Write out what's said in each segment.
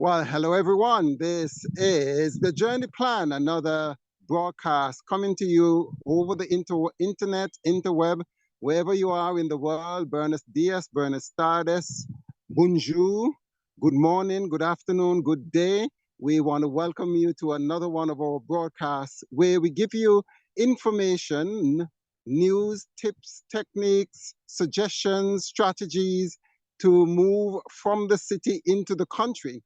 Well, hello everyone. This is the Journey Plan, another broadcast coming to you over the internet, interweb, wherever you are in the world. Buenos dias, buenos tardes, bonjour, good morning, good afternoon, good day. We want to welcome you to another one of our broadcasts where we give you information, news, tips, techniques, suggestions, strategies to move from the city into the country.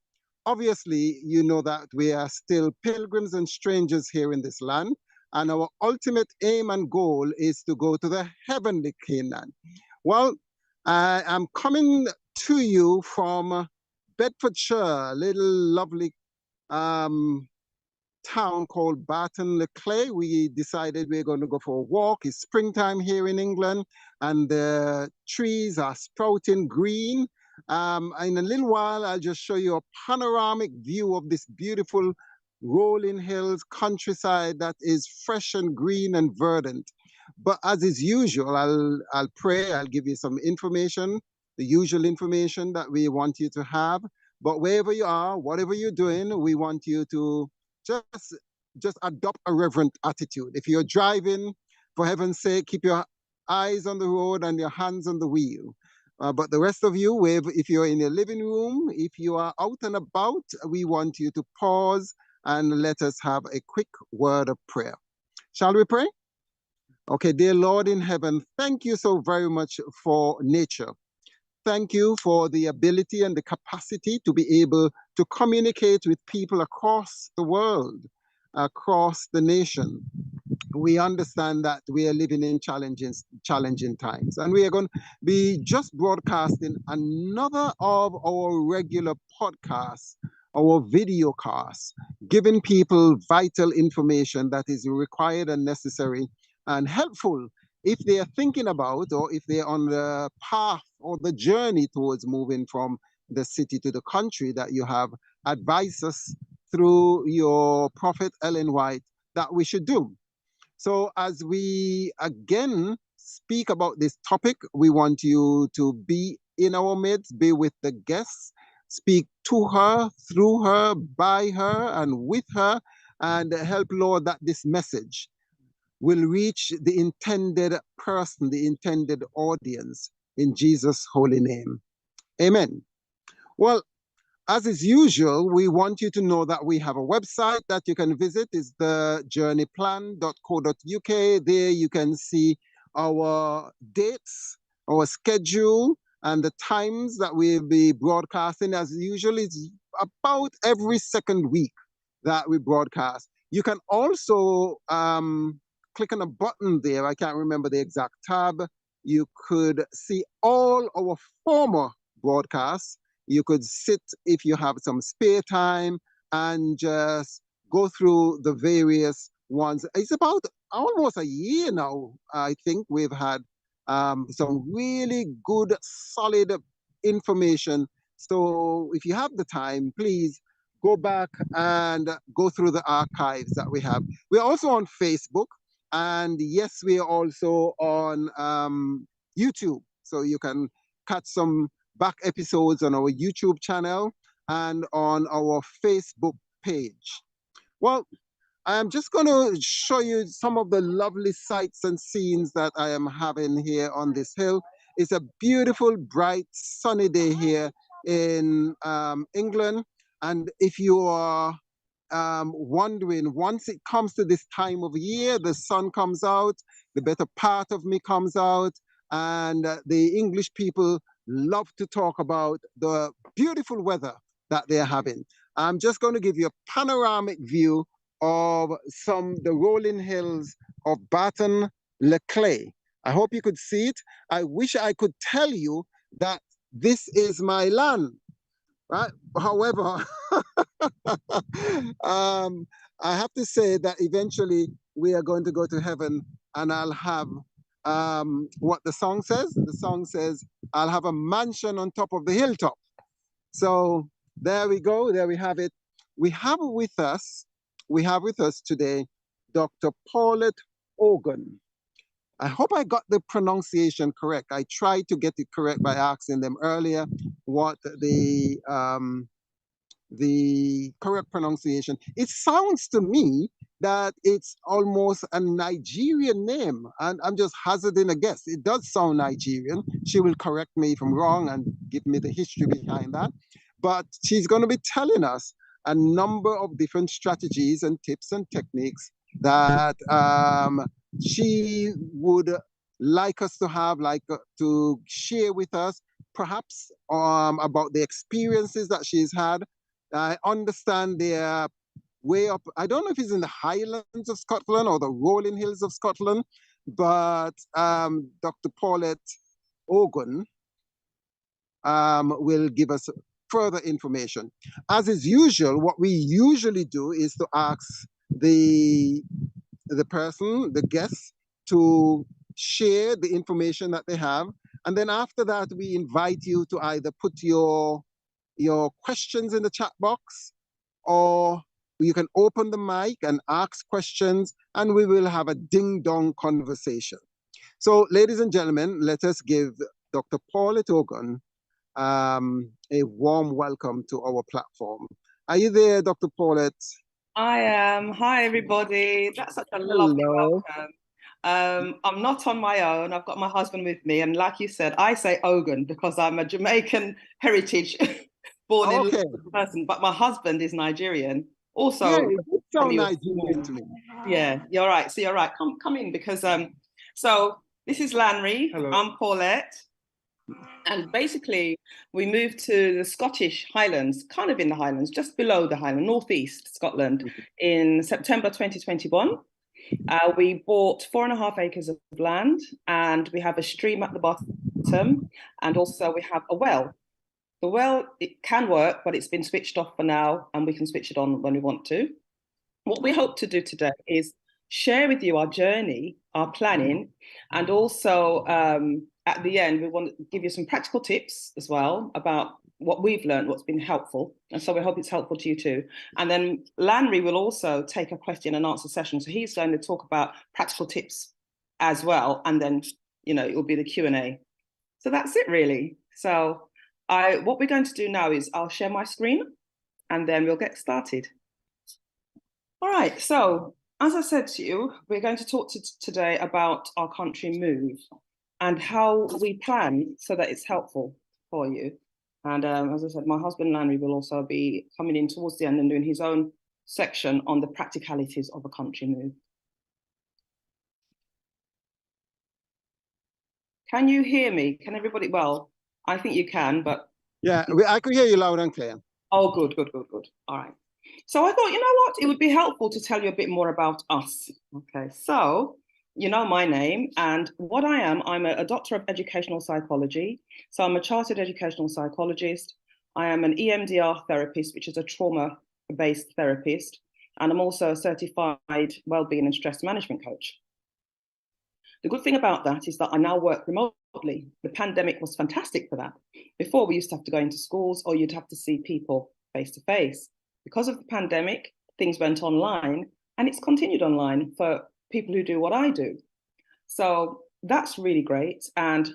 Obviously, you know that we are still pilgrims and strangers here in this land, and our ultimate aim and goal is to go to the heavenly Canaan. Well, I am coming to you from Bedfordshire, a little lovely um, town called Barton-le-Clay. We decided we're going to go for a walk. It's springtime here in England, and the trees are sprouting green. In a little while, I'll just show you a panoramic view of this beautiful rolling hills countryside that is fresh and green and verdant. But as is usual, I'll pray, I'll give you some information, the usual information that we want you to have. But wherever you are, whatever you're doing, we want you to just just adopt a reverent attitude. If you're driving, for heaven's sake, keep your eyes on the road and your hands on the wheel. But the rest of you, if you're in your living room, if you are out and about, we want you to pause and let us have a quick word of prayer. Shall we pray? Okay, dear Lord in heaven, thank you so very much for nature. Thank you for the ability and the capacity to be able to communicate with people across the world, across the nation. We understand that we are living in challenging times, and we are going to be just broadcasting another of our regular podcasts, our video casts, giving people vital information that is required and necessary and helpful if they are thinking about, or if they're on the path or the journey towards moving from the city to the country, that you have advised us through your prophet Ellen White that we should do. So as we again speak about this topic, we want you to be in our midst, be with the guests, speak to her, through her, by her, and with her, and help, Lord, that this message will reach the intended person, the intended audience, in Jesus' holy name. Amen. Well, as is usual, we want you to know that we have a website that you can visit. It's thejourneyplan.co.uk. There you can see our dates, our schedule, and the times that we'll be broadcasting. As usual, it's about every second week that we broadcast. You can also click on a button there. I can't remember the exact tab. You could see all our former broadcasts. You could sit, if you have some spare time, and just go through the various ones. It's about almost a year now, I think we've had some really good, solid information. So if you have the time, please go back and go through the archives that we have. We're also on Facebook. And yes, we are also on YouTube. So you can catch some back episodes on our YouTube channel and on our Facebook page. Well, I'm just going to show you some of the lovely sights and scenes that I am having here on this hill. It's a beautiful, bright, sunny day here in England. And if you are wondering, once it comes to this time of year, the sun comes out, the better part of me comes out, and the English people love to talk about the beautiful weather that they're having. I'm just going to give you a panoramic view of the rolling hills of Barton-le-Clay. I hope you could see it. I wish I could tell you that this is my land, right? However, I have to say that eventually we are going to go to heaven, and I'll have what the song says. The song says, I'll have a mansion on top of the hilltop. So there we go. There we have it. We have with us today Dr. Paulette Ogun. I hope I got the pronunciation correct. I tried to get it correct by asking them earlier what the the correct pronunciation. It sounds to me that it's almost a Nigerian name, and I'm just hazarding a guess. It does sound Nigerian. She will correct me if I'm wrong and give me the history behind that. But she's going to be telling us a number of different strategies and tips and techniques that she would like us to have, to share with us, perhaps about the experiences that she's had. I understand their way up. I don't know if it's in the Highlands of Scotland or the rolling hills of Scotland, but Dr. Paulette Ogun will give us further information. As is usual, what we usually do is to ask the person, the guests, to share the information that they have. And then after that, we invite you to either put your questions in the chat box, or you can open the mic and ask questions, and we will have a ding-dong conversation. So, ladies and gentlemen, let us give Dr. Paulette Ogun a warm welcome to our platform. Are you there, Dr. Paulette? I am. Hi, everybody. That's such a lovely welcome. I'm not on my own. I've got my husband with me. And like you said, I say Ogun because I'm a Jamaican heritage born in person, but my husband is Nigerian. Also, yeah, it's so Nigerian to me. Yeah, you're right. So you're right. Come in because so this is Lanry. Hello. I'm Paulette. And basically, we moved to the Scottish Highlands, kind of in the Highlands, just below the Highlands, northeast Scotland, in September 2021. We bought 4.5 acres of land, and we have a stream at the bottom, and also we have a well. The well, it can work, but it's been switched off for now, and we can switch it on when we want to. What we hope to do today is share with you our journey, our planning, and also at the end, we want to give you some practical tips as well about what we've learned, what's been helpful. And so we hope it's helpful to you too. And then Lanry will also take a question and answer session. So he's going to talk about practical tips as well. And then, you know, it will be the Q&A. So that's it really. So what we're going to do now is I'll share my screen and then we'll get started. All right, so as I said to you, we're going to talk today about our country move and how we plan so that it's helpful for you. And as I said, my husband Lanry will also be coming in towards the end and doing his own section on the practicalities of a country move. Can you hear me? Can everybody? Well, I think you can, but... Yeah, I could hear you loud and clear. Oh, good. All right. So I thought, you know what? It would be helpful to tell you a bit more about us. Okay, so you know my name and what I am. I'm a doctor of educational psychology. So I'm a chartered educational psychologist. I am an EMDR therapist, which is a trauma-based therapist. And I'm also a certified wellbeing and stress management coach. The good thing about that is that I now work remotely. The pandemic was fantastic for that. Before, we used to have to go into schools or you'd have to see people face to face. Because of the pandemic, things went online and it's continued online for people who do what I do. So that's really great. And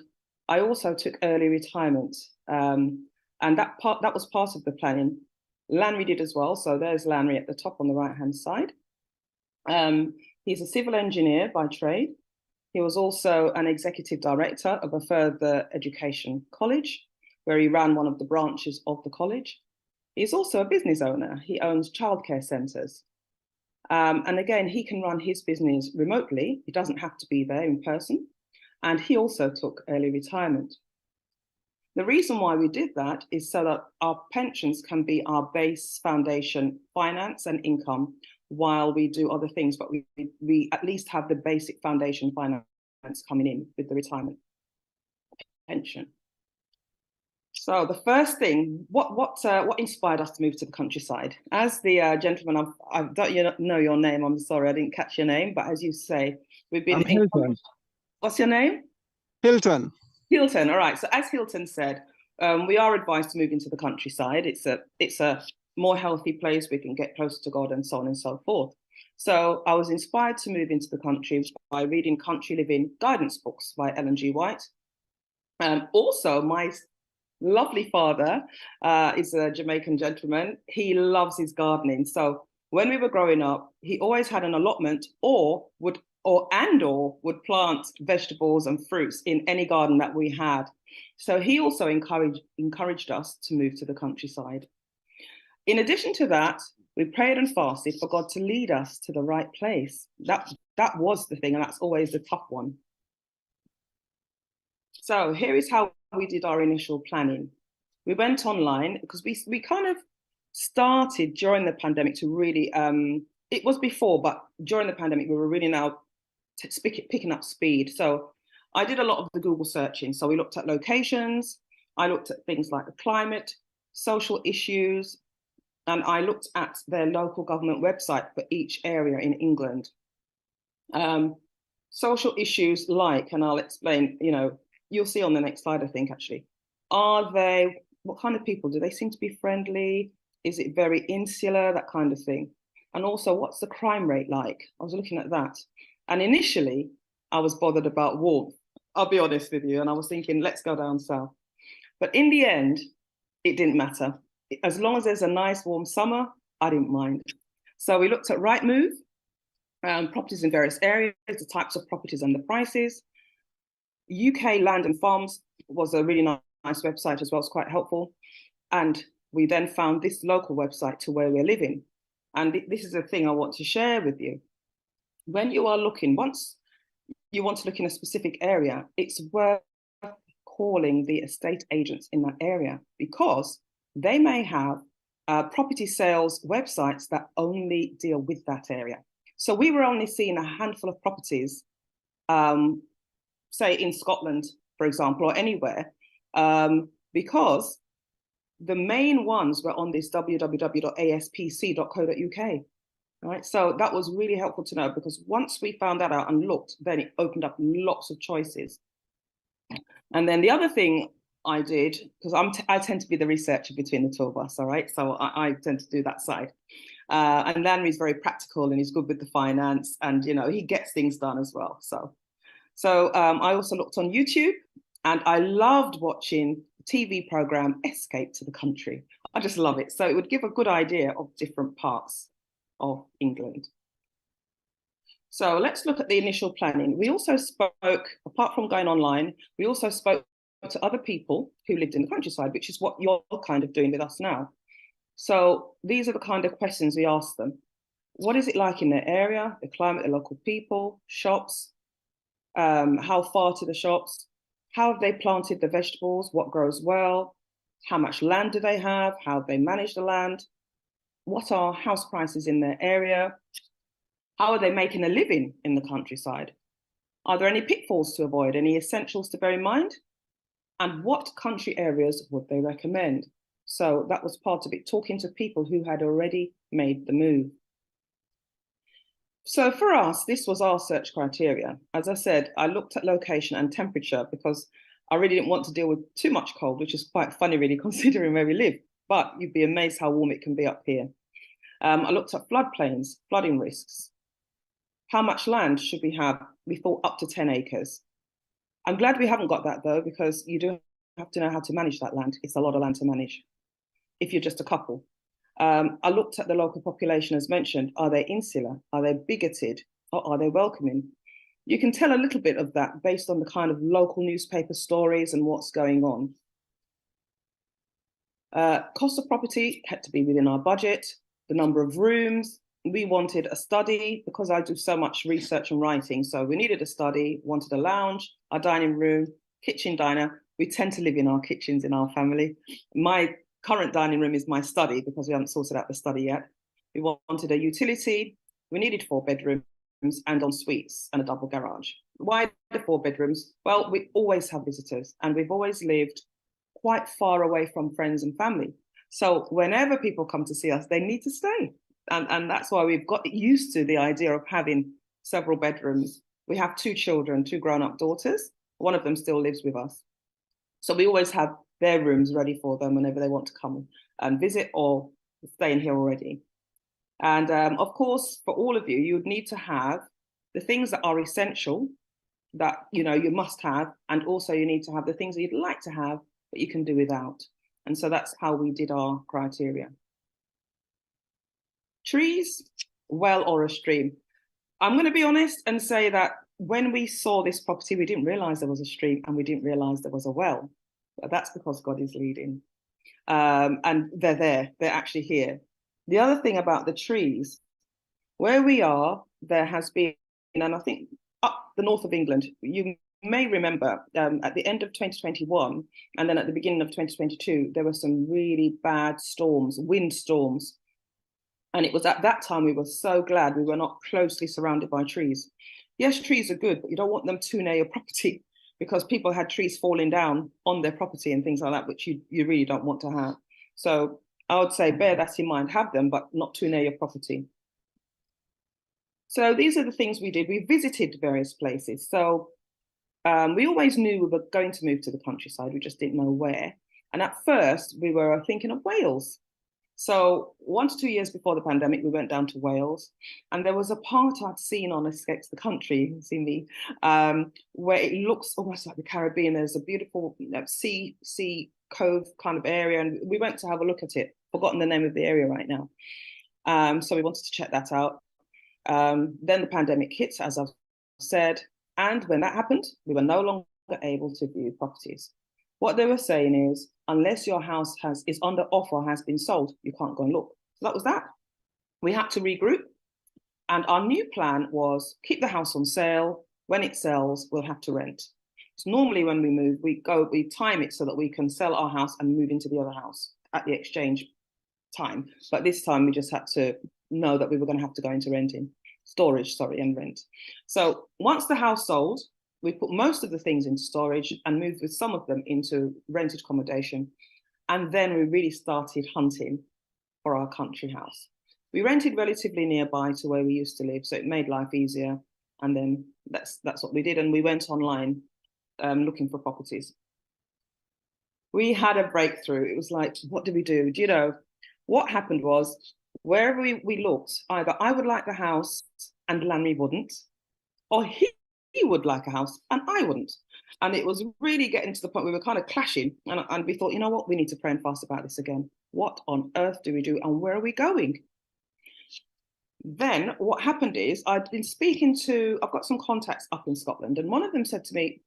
I also took early retirement and that was part of the planning. Lanry did as well. So there's Lanry at the top on the right-hand side. He's a civil engineer by trade. He was also an executive director of a further education college where he ran one of the branches of the college. He's also a business owner. He owns childcare centres. And again, he can run his business remotely. He doesn't have to be there in person. And he also took early retirement. The reason why we did that is so that our pensions can be our base foundation finance and income while we do other things, but we at least have the basic foundation finance coming in with the retirement pension. So the first thing, what inspired us to move to the countryside? As the gentleman, I don't know your name, I'm sorry, I didn't catch your name, but as you say, we've been... Hilton. What's your name? Hilton. Hilton, all right. So as Hilton said, we are advised to move into the countryside. It's a more healthy place, we can get closer to God and so on and so forth. So I was inspired to move into the country by reading country living guidance books by Ellen G. White. Also, my lovely father is a Jamaican gentleman. He loves his gardening. So when we were growing up, he always had an allotment or would plant vegetables and fruits in any garden that we had. So he also encouraged us to move to the countryside. In addition to that, we prayed and fasted for God to lead us to the right place. That was the thing, and that's always the tough one. So here is how we did our initial planning. We went online because we kind of started during the pandemic to really, it was before, but during the pandemic, we were really now picking up speed. So I did a lot of the Google searching. So we looked at locations, I looked at things like the climate, social issues, and I looked at their local government website for each area in England. Social issues like, and I'll explain, you'll see on the next slide, I think, actually. What kind of people? Do they seem to be friendly? Is it very insular, that kind of thing? And also, what's the crime rate like? I was looking at that. And initially, I was bothered about warmth. I'll be honest with you. And I was thinking, let's go down south. But in the end, it didn't matter. As long as there's a nice warm summer, I didn't mind. So we looked at Rightmove, properties in various areas, the types of properties and the prices. UK Land and Farms was a really nice website as well. It's quite helpful. And we then found this local website to where we're living. And this is a thing I want to share with you. When you are looking, once you want to look in a specific area, it's worth calling the estate agents in that area, because they may have property sales websites that only deal with that area. So we were only seeing a handful of properties, say in Scotland, for example, or anywhere, because the main ones were on this www.aspc.co.uk. Right, so that was really helpful to know, because once we found that out and looked, then it opened up lots of choices. And then the other thing I did, because I tend to be the researcher between the two of us, all right? So I tend to do that side. And Landry's very practical and he's good with the finance, and he gets things done as well. So I also looked on YouTube, and I loved watching the TV program Escape to the Country. I just love it. So it would give a good idea of different parts of England. So let's look at the initial planning. We also spoke, apart from going online, we also spoke to other people who lived in the countryside, which is what you're kind of doing with us now. So these are the kind of questions we asked them. What is it like in their area, the climate, the local people, shops, how far to the shops, how have they planted the vegetables, what grows well, how much land do they have, how they manage the land, what are house prices in their area, how are they making a living in the countryside, are there any pitfalls to avoid, any essentials to bear in mind, and what country areas would they recommend? So that was part of it, talking to people who had already made the move. So for us, this was our search criteria. As I said, I looked at location and temperature because I really didn't want to deal with too much cold, which is quite funny really considering where we live, but you'd be amazed how warm it can be up here. I looked at floodplains, flooding risks. How much land should we have? We thought up to 10 acres. I'm glad we haven't got that though, because you do have to know how to manage that land. It's a lot of land to manage if you're just a couple. I looked at the local population as mentioned. Are they insular? Are they bigoted? Or are they welcoming? You can tell a little bit of that based on the kind of local newspaper stories and what's going on. Cost of property had to be within our budget, the number of rooms. We wanted a study because I do so much research and writing. So we needed a study, wanted a lounge, a dining room, kitchen, diner. We tend to live in our kitchens in our family. My current dining room is my study because we haven't sorted out the study yet. We wanted a utility. We needed 4 bedrooms and en suites and a double garage. Why the 4 bedrooms? Well, we always have visitors and we've always lived quite far away from friends and family. So whenever people come to see us, they need to stay. And that's why we've got used to the idea of having several bedrooms. We have 2 children, 2 grown-up daughters. One of them still lives with us. So we always have their rooms ready for them whenever they want to come and visit or stay in here already. And of course, for all of you, you would need to have the things that are essential that you must have, and also you need to have the things that you'd like to have but you can do without. And so that's how we did our criteria. Trees, well, or a stream. I'm going to be honest and say that when we saw this property, we didn't realize there was a stream and we didn't realize there was a well. But that's because God is leading. And they're there, they're actually here. The other thing about the trees, where we are, there has been, and I think up the north of England, you may remember at the end of 2021 and then at the beginning of 2022, there were some really bad storms, wind storms. And it was at that time we were so glad we were not closely surrounded by trees. Yes, trees are good, but you don't want them too near your property, because people had trees falling down on their property and things like that, which you really don't want to have. So I would say bear that in mind, have them, but not too near your property. So these are the things we did. We visited various places. So we always knew we were going to move to the countryside. We just didn't know where. And at first we were thinking of Wales. So 1 to 2 years before the pandemic, we went down to Wales, and there was a part I'd seen on Escapes the Country, see me, where it looks almost like the Caribbean. There's a beautiful sea cove kind of area, and we went to have a look at it. Forgotten the name of the area right now. So we wanted to check that out. Then the pandemic hit, as I've said, and when that happened, we were no longer able to view properties. What they were saying is, unless your house is under offer, has been sold, you can't go and look. So that was that. We had to regroup. And our new plan was keep the house on sale. When it sells, we'll have to rent. So normally when we move, we time it so that we can sell our house and move into the other house at the exchange time. But this time we just had to know that we were going to have to go into storage, and rent. So once the house sold, we put most of the things into storage and moved with some of them into rented accommodation. And then we really started hunting for our country house. We rented relatively nearby to where we used to live, so it made life easier. And then that's what we did. And we went online looking for properties. We had a breakthrough. It was like, what do we do? Do you know, what happened was, wherever we looked, either I would like the house and Lanry wouldn't, or he would like a house and I wouldn't. And it was really getting to the point where we were kind of clashing. And we thought, you know what, we need to pray and fast about this again. What on earth do we do and where are we going? Then what happened is I've got some contacts up in Scotland, and one of them said to me,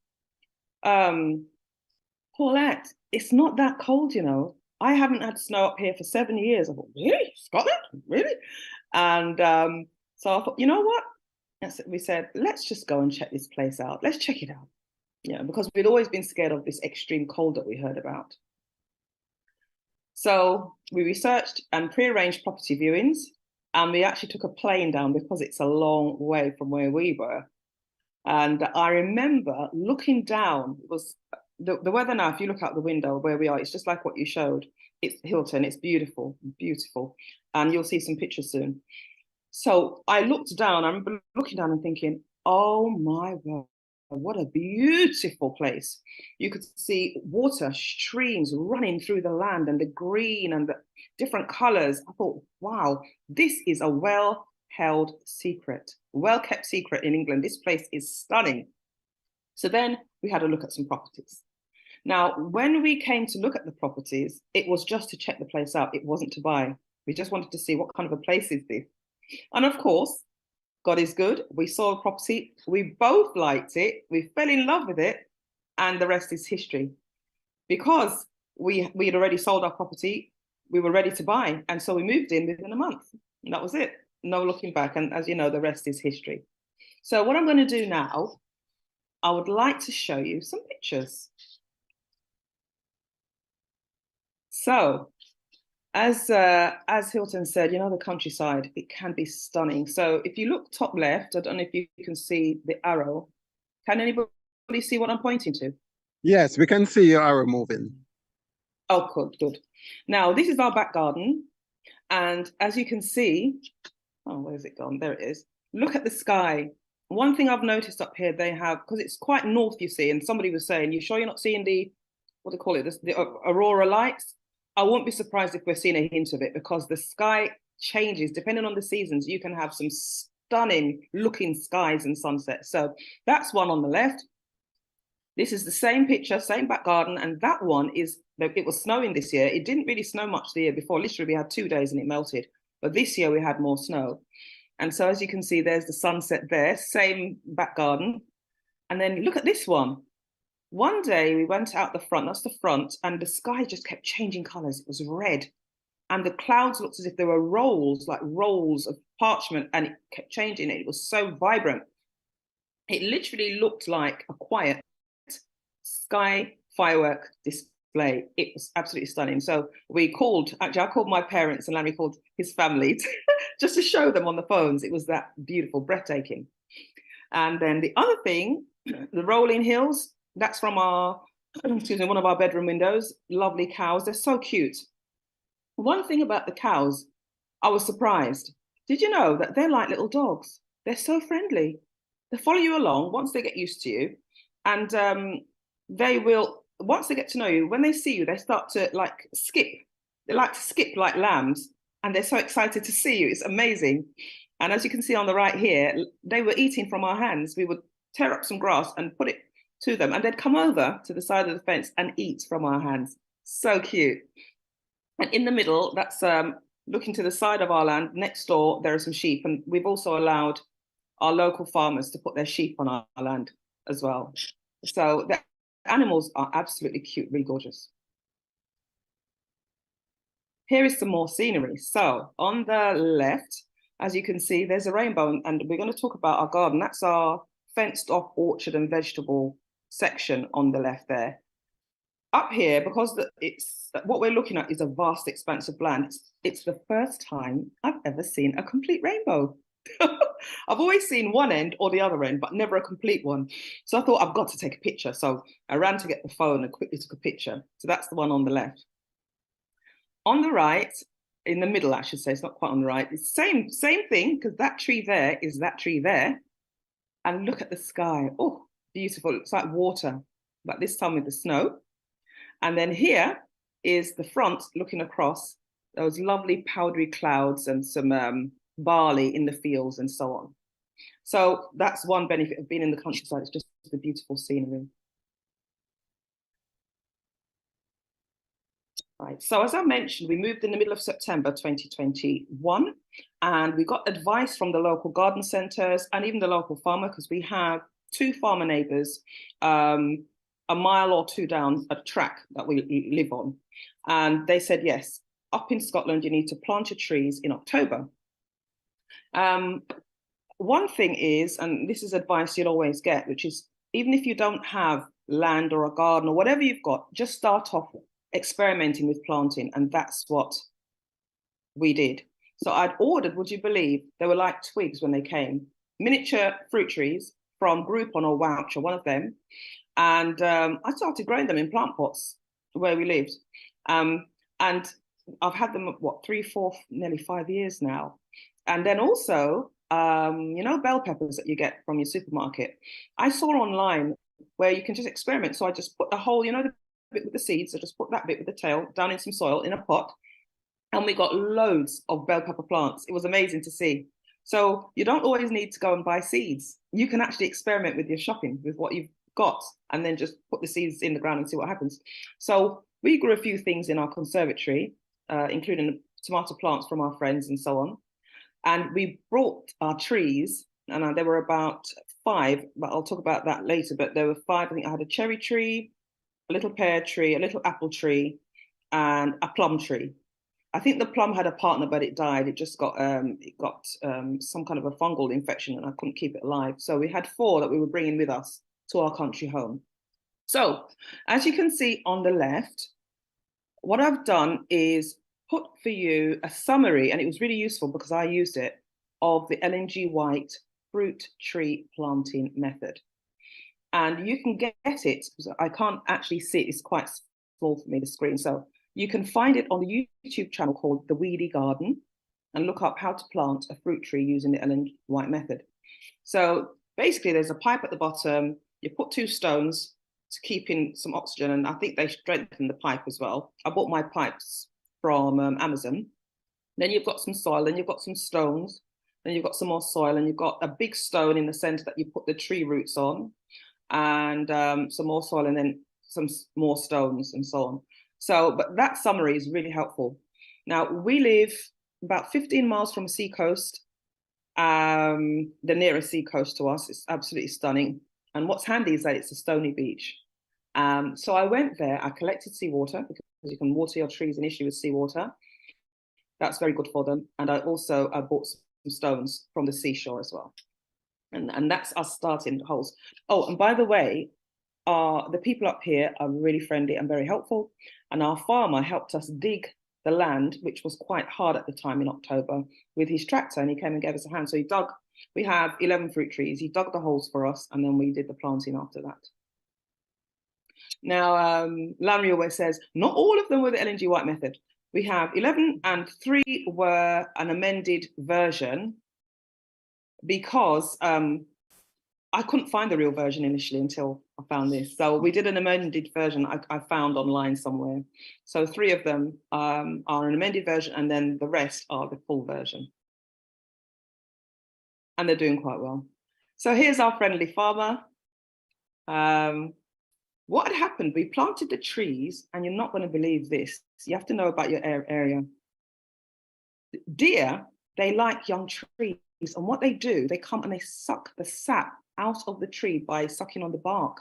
Paulette, it's not that cold, you know. I haven't had snow up here for 7 years. I thought, really? Scotland? Really? And so I thought, you know what? We said, let's just go and check this place out. Let's check it out. Yeah, because we'd always been scared of this extreme cold that we heard about. So we researched and pre-arranged property viewings, and we actually took a plane down because it's a long way from where we were. And I remember looking down. It was the weather now, if you look out the window where we are, it's just like what you showed. It's Hilton, it's beautiful, beautiful. And you'll see some pictures soon. So I looked down, I remember looking down and thinking, oh my God, what a beautiful place. You could see water streams running through the land and the green and the different colors. I thought, wow, this is a well-held secret, well-kept secret in England. This place is stunning. So then we had a look at some properties. Now, when we came to look at the properties, it was just to check the place out. It wasn't to buy. We just wanted to see what kind of a place is this. And of course, God is good. We saw a property, we both liked it, we fell in love with it, and the rest is history. Because we had already sold our property, we were ready to buy. And so we moved in within a month. And that was it. No looking back. And as you know, the rest is history. So what I'm going to do now, I would like to show you some pictures. So, as Hilton said, you know, the countryside, it can be stunning. So if you look top left, I don't know if you can see the arrow. Can anybody see what I'm pointing to? Yes, we can see your arrow moving. Oh, good, good. Now, this is our back garden. And as you can see, oh, where's it gone? There it is. Look at the sky. One thing I've noticed up here, they have, because it's quite north, you see, and somebody was saying, you sure you're not seeing what do they call it, the aurora lights? I won't be surprised if we're seeing a hint of it, because the sky changes depending on the seasons. You can have some stunning looking skies and sunsets. So that's one on the left. This is the same picture, same back garden, and that one is, it was snowing this year. It didn't really snow much the year before. Literally, we had 2 days and it melted. But this year we had more snow. And so as you can see, there's the sunset there, same back garden. And then look at this one. One day we went out the front, that's the front, and the sky just kept changing colors. It was red. And the clouds looked as if there were rolls, like rolls of parchment, and it kept changing. It was so vibrant. It literally looked like a quiet sky firework display. It was absolutely stunning. So we called, actually I called my parents and Larry called his family just to show them on the phones. It was that beautiful, breathtaking. And then the other thing, the rolling hills, that's from our, excuse me, one of our bedroom windows. Lovely cows, they're so cute. One thing about the cows, I was surprised. Did you know that they're like little dogs? They're so friendly. They follow you along once they get used to you. And they will, once they get to know you, when they see you, they start to like skip. They like to skip like lambs, and they're so excited to see you. It's amazing. And as you can see on the right here, they were eating from our hands. We would tear up some grass and put it to them, and they'd come over to the side of the fence and eat from our hands. So cute. And in the middle, that's looking to the side of our land. Next door, there are some sheep, and we've also allowed our local farmers to put their sheep on our land as well. So the animals are absolutely cute, really gorgeous. Here is some more scenery. So on the left, as you can see, there's a rainbow, and we're going to talk about our garden. That's our fenced off orchard and vegetable section on the left there. Up here, because it's what we're looking at is a vast expanse of land, it's the first time I've ever seen a complete rainbow. I've always seen one end or the other end, but never a complete one. So I thought I've got to take a picture. So I ran to get the phone and quickly took a picture. So that's the one on the left. On the right, in the middle, I should say, it's not quite on the right. It's the same thing, because that tree there is that tree there. And look at the sky. Oh, beautiful. It's like water, but this time with the snow. And then here is the front looking across, those lovely powdery clouds and some barley in the fields and so on. So that's one benefit of being in the countryside. It's just the beautiful scenery. Right. So as I mentioned, we moved in the middle of September 2021, and we got advice from the local garden centres and even the local farmer, because we have 2 farmer neighbours a mile or 2 down a track that we live on. And they said, yes, up in Scotland, you need to plant your trees in October. One thing is, and this is advice you'll always get, which is even if you don't have land or a garden or whatever you've got, just start off experimenting with planting. And that's what we did. So I'd ordered, would you believe, they were like twigs when they came, miniature fruit trees from Groupon or Wouch or one of them. And I started growing them in plant pots where we lived. And I've had them, what, 3, 4, nearly 5 years now. And then also, you know, bell peppers that you get from your supermarket. I saw online where you can just experiment. So I just put the whole, you know, the bit with the seeds, I just put that bit with the tail down in some soil in a pot. And we got loads of bell pepper plants. It was amazing to see. So you don't always need to go and buy seeds. You can actually experiment with your shopping, with what you've got, and then just put the seeds in the ground and see what happens. So we grew a few things in our conservatory, including tomato plants from our friends and so on. And we brought our trees, and there were about 5, but I'll talk about that later. But there were 5. I think I had a cherry tree, a little pear tree, a little apple tree, and a plum tree. I think the plum had a partner, but it died. It just got some kind of a fungal infection, and I couldn't keep it alive. So we had 4 that we were bringing with us to our country home. So as you can see on the left, what I've done is put for you a summary, and it was really useful because I used it, of the LNG White fruit tree planting method. And you can get it, I can't actually see it, it's quite small for me, the screen. So you can find it on the YouTube channel called The Weedy Garden, and look up how to plant a fruit tree using the LNG White method. So basically there's a pipe at the bottom, you put 2 stones to keep in some oxygen, and I think they strengthen the pipe as well. I bought my pipes from Amazon. Then you've got some soil, then you've got some stones, then you've got some more soil, and you've got a big stone in the center that you put the tree roots on. and some more soil, and then some more stones and so on. So, but that summary is really helpful. Now, we live about 15 miles from a sea coast, the nearest sea coast to us. It's absolutely stunning. And what's handy is that it's a stony beach. So I went there, I collected seawater, because you can water your trees initially with seawater. That's very good for them. And I bought some stones from the seashore as well. And that's us starting the holes. Oh, and by the way, the people up here are really friendly and very helpful. And our farmer helped us dig the land, which was quite hard at the time in October, with his tractor, and he came and gave us a hand. So he dug, we have 11 fruit trees. He dug the holes for us, and then we did the planting after that. Now, Larry always says, not all of them were the LNG White method. We have 11 and 3 were an amended version, because I couldn't find the real version initially until I found this. So we did an amended version I found online somewhere. So 3 of them are an amended version, and then the rest are the full version. And they're doing quite well. So here's our friendly farmer. What had happened, we planted the trees, and you're not going to believe this. You have to know about your area. Deer, they like young trees. And what they do, they come and they suck the sap out of the tree by sucking on the bark.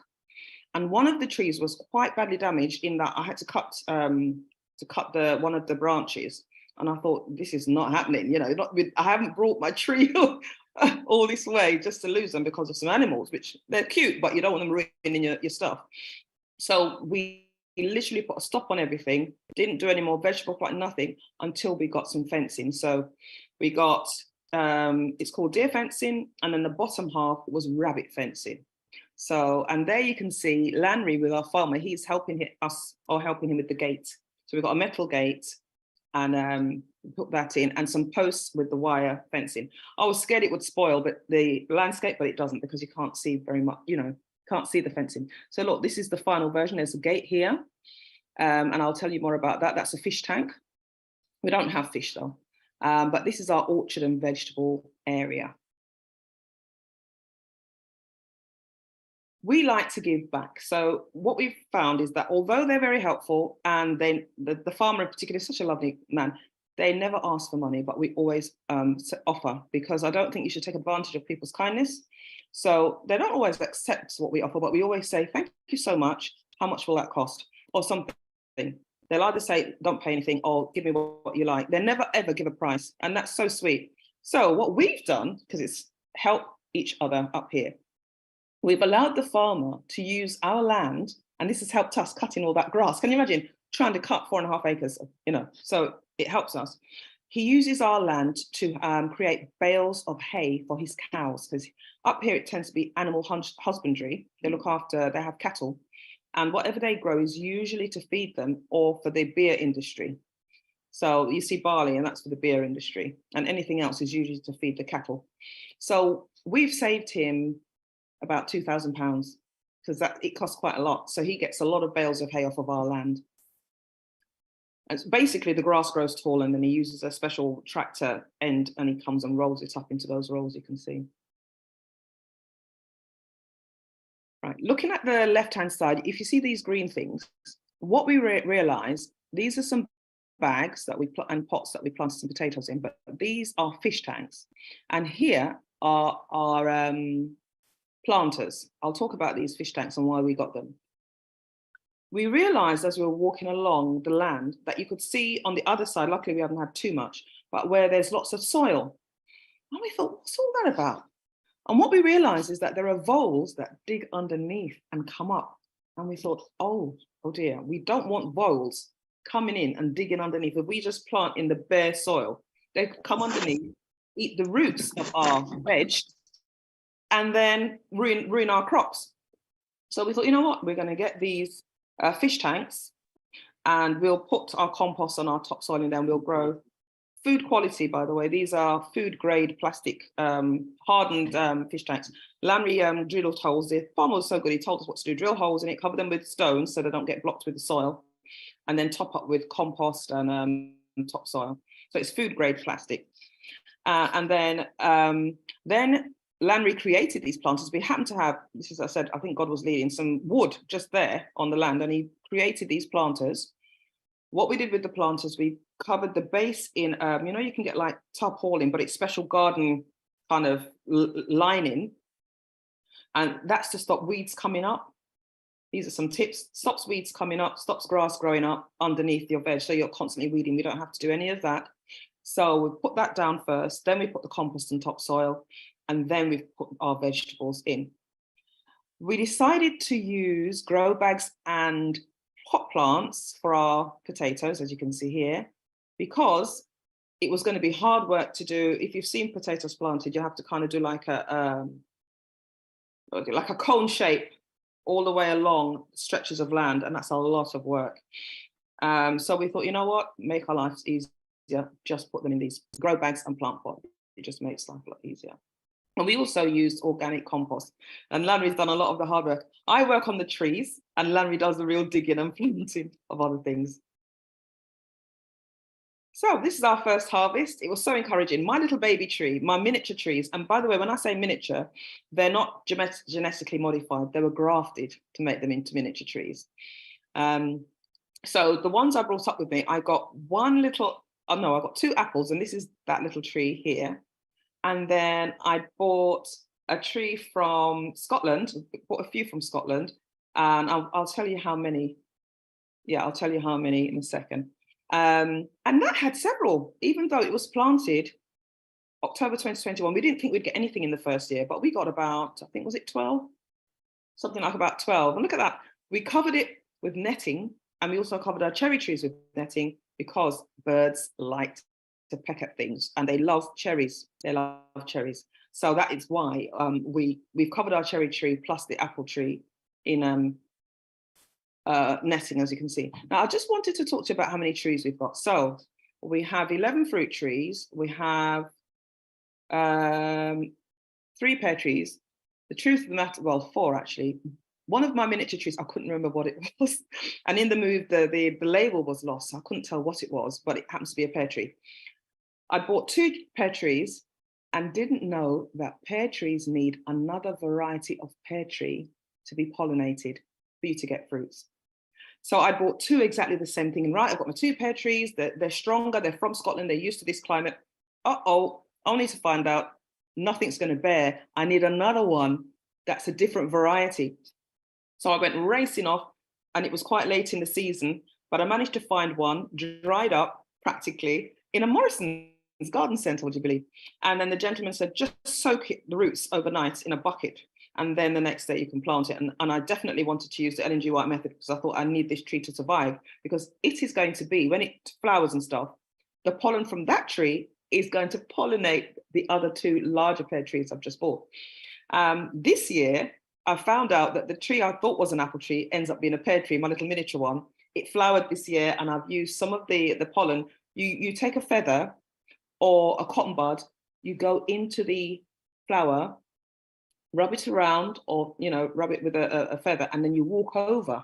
And one of the trees was quite badly damaged in that I had to cut one of the branches. And I thought, this is not happening. You know, I haven't brought my tree all this way just to lose them because of some animals, which they're cute, but you don't want them ruining your stuff. So we literally put a stop on everything, didn't do any more vegetable plant, nothing, until we got some fencing. So we got, it's called deer fencing, and then the bottom half was rabbit fencing. So, and there you can see Lanry with our farmer, he's helping us, or helping him with the gate. So we've got a metal gate, and put that in, and some posts with the wire fencing. I was scared it would spoil the landscape, but it doesn't, because you can't see very much, you know, can't see the fencing. So look, this is the final version. There's a gate here, and I'll tell you more about that. That's a fish tank. We don't have fish though, but this is our orchard and vegetable area. We like to give back. So what we've found is that although they're very helpful, and then the farmer in particular is such a lovely man, they never ask for money, but we always offer, because I don't think you should take advantage of people's kindness. So they don't always accept what we offer, but we always say, thank you so much. How much will that cost? Or something. They'll either say, don't pay anything, or give me what you like. They never, ever give a price. And that's so sweet. So what we've done, because it's help each other up here, we've allowed the farmer to use our land, and this has helped us cutting all that grass. Can you imagine trying to cut 4.5 acres, you know, so it helps us. He uses our land to create bales of hay for his cows, because up here it tends to be animal husbandry. They look after, they have cattle, and whatever they grow is usually to feed them or for the beer industry. So you see barley, and that's for the beer industry, and anything else is usually to feed the cattle. So we've saved him about £2,000, because it costs quite a lot. So he gets a lot of bales of hay off of our land. And basically the grass grows tall, and then he uses a special tractor end, and he comes and rolls it up into those rolls you can see. Right, looking at the left-hand side, if you see these green things, what we realize, these are some bags that we and pots that we planted some potatoes in, but these are fish tanks. And here are our planters. I'll talk about these fish tanks and why we got them. We realized as we were walking along the land that you could see on the other side, luckily we haven't had too much, but where there's lots of soil. And we thought, what's all that about? And what we realized is that there are voles that dig underneath and come up. And we thought, oh dear, we don't want voles coming in and digging underneath. If we just plant in the bare soil, they come underneath, eat the roots of our veg, and then ruin our crops. So we thought, you know what, we're going to get these fish tanks, and we'll put our compost on our topsoil, and then we'll grow food quality, by the way. These are food grade plastic hardened fish tanks. Larry drilled holes. The farmer was so good, he told us what to do: drill holes in it, cover them with stones so they don't get blocked with the soil, and then top up with compost and topsoil. So it's food grade plastic. And then Lanry created these planters. We happened to have, this is, I said, I think God was leading, some wood just there on the land, and he created these planters. What we did with the planters, we covered the base in, you know, you can get like tarpaulin, but it's special garden kind of lining. And that's to stop weeds coming up. These are some tips. Stops weeds coming up, stops grass growing up underneath your veg. So you're constantly weeding. We don't have to do any of that. So we put that down first, then we put the compost and topsoil, and then we've put our vegetables in. We decided to use grow bags and pot plants for our potatoes, as you can see here, because it was going to be hard work to do. If you've seen potatoes planted, you have to kind of do like a cone shape all the way along stretches of land, and that's a lot of work. So we thought, you know what, make our lives easier, just put them in these grow bags and plant pot. It just makes life a lot easier. And we also used organic compost, and Lanry's done a lot of the hard work. I work on the trees, and Lanry does the real digging and planting of other things. So this is our first harvest. It was so encouraging. My little baby tree, my miniature trees, and by the way, when I say miniature, they're not genetically modified. They were grafted to make them into miniature trees. So the ones I brought up with me, I got one little, I got 2 apples, and this is that little tree here. And then I bought a tree from Scotland, bought a few from Scotland, and I'll tell you how many. Yeah, I'll tell you how many in a second. And that had several, even though it was planted October 2021. We didn't think we'd get anything in the first year, but we got about, I think, was it 12? Something like about 12. And look at that. We covered it with netting, and we also covered our cherry trees with netting because birds liked to peck at things, and they love cherries. They love cherries. So that is why we've covered our cherry tree plus the apple tree in netting, as you can see. Now, I just wanted to talk to you about how many trees we've got. So we have 11 fruit trees. We have 3 pear trees. The truth of the matter, well, 4 actually. One of my miniature trees, I couldn't remember what it was. And in the move, the label was lost. So I couldn't tell what it was, but it happens to be a pear tree. I bought 2 pear trees and didn't know that pear trees need another variety of pear tree to be pollinated for you to get fruits. So I bought 2 exactly the same thing. And right, I've got my 2 pear trees. They're stronger. They're from Scotland. They're used to this climate. Only to find out nothing's going to bear. I need another one that's a different variety. So I went racing off, and it was quite late in the season, but I managed to find one dried up practically in a Morrison's garden centre, would you believe? And then the gentleman said, just soak the roots overnight in a bucket, and then the next day you can plant it. And I definitely wanted to use the LNG White method because I thought I need this tree to survive, because it is going to be, when it flowers and stuff, the pollen from that tree is going to pollinate the other 2 larger pear trees I've just bought. This year, I found out that the tree I thought was an apple tree ends up being a pear tree, my little miniature one. It flowered this year, and I've used some of the pollen. You take a feather or a cotton bud, you go into the flower, rub it around, or rub it with a feather, and then you walk over.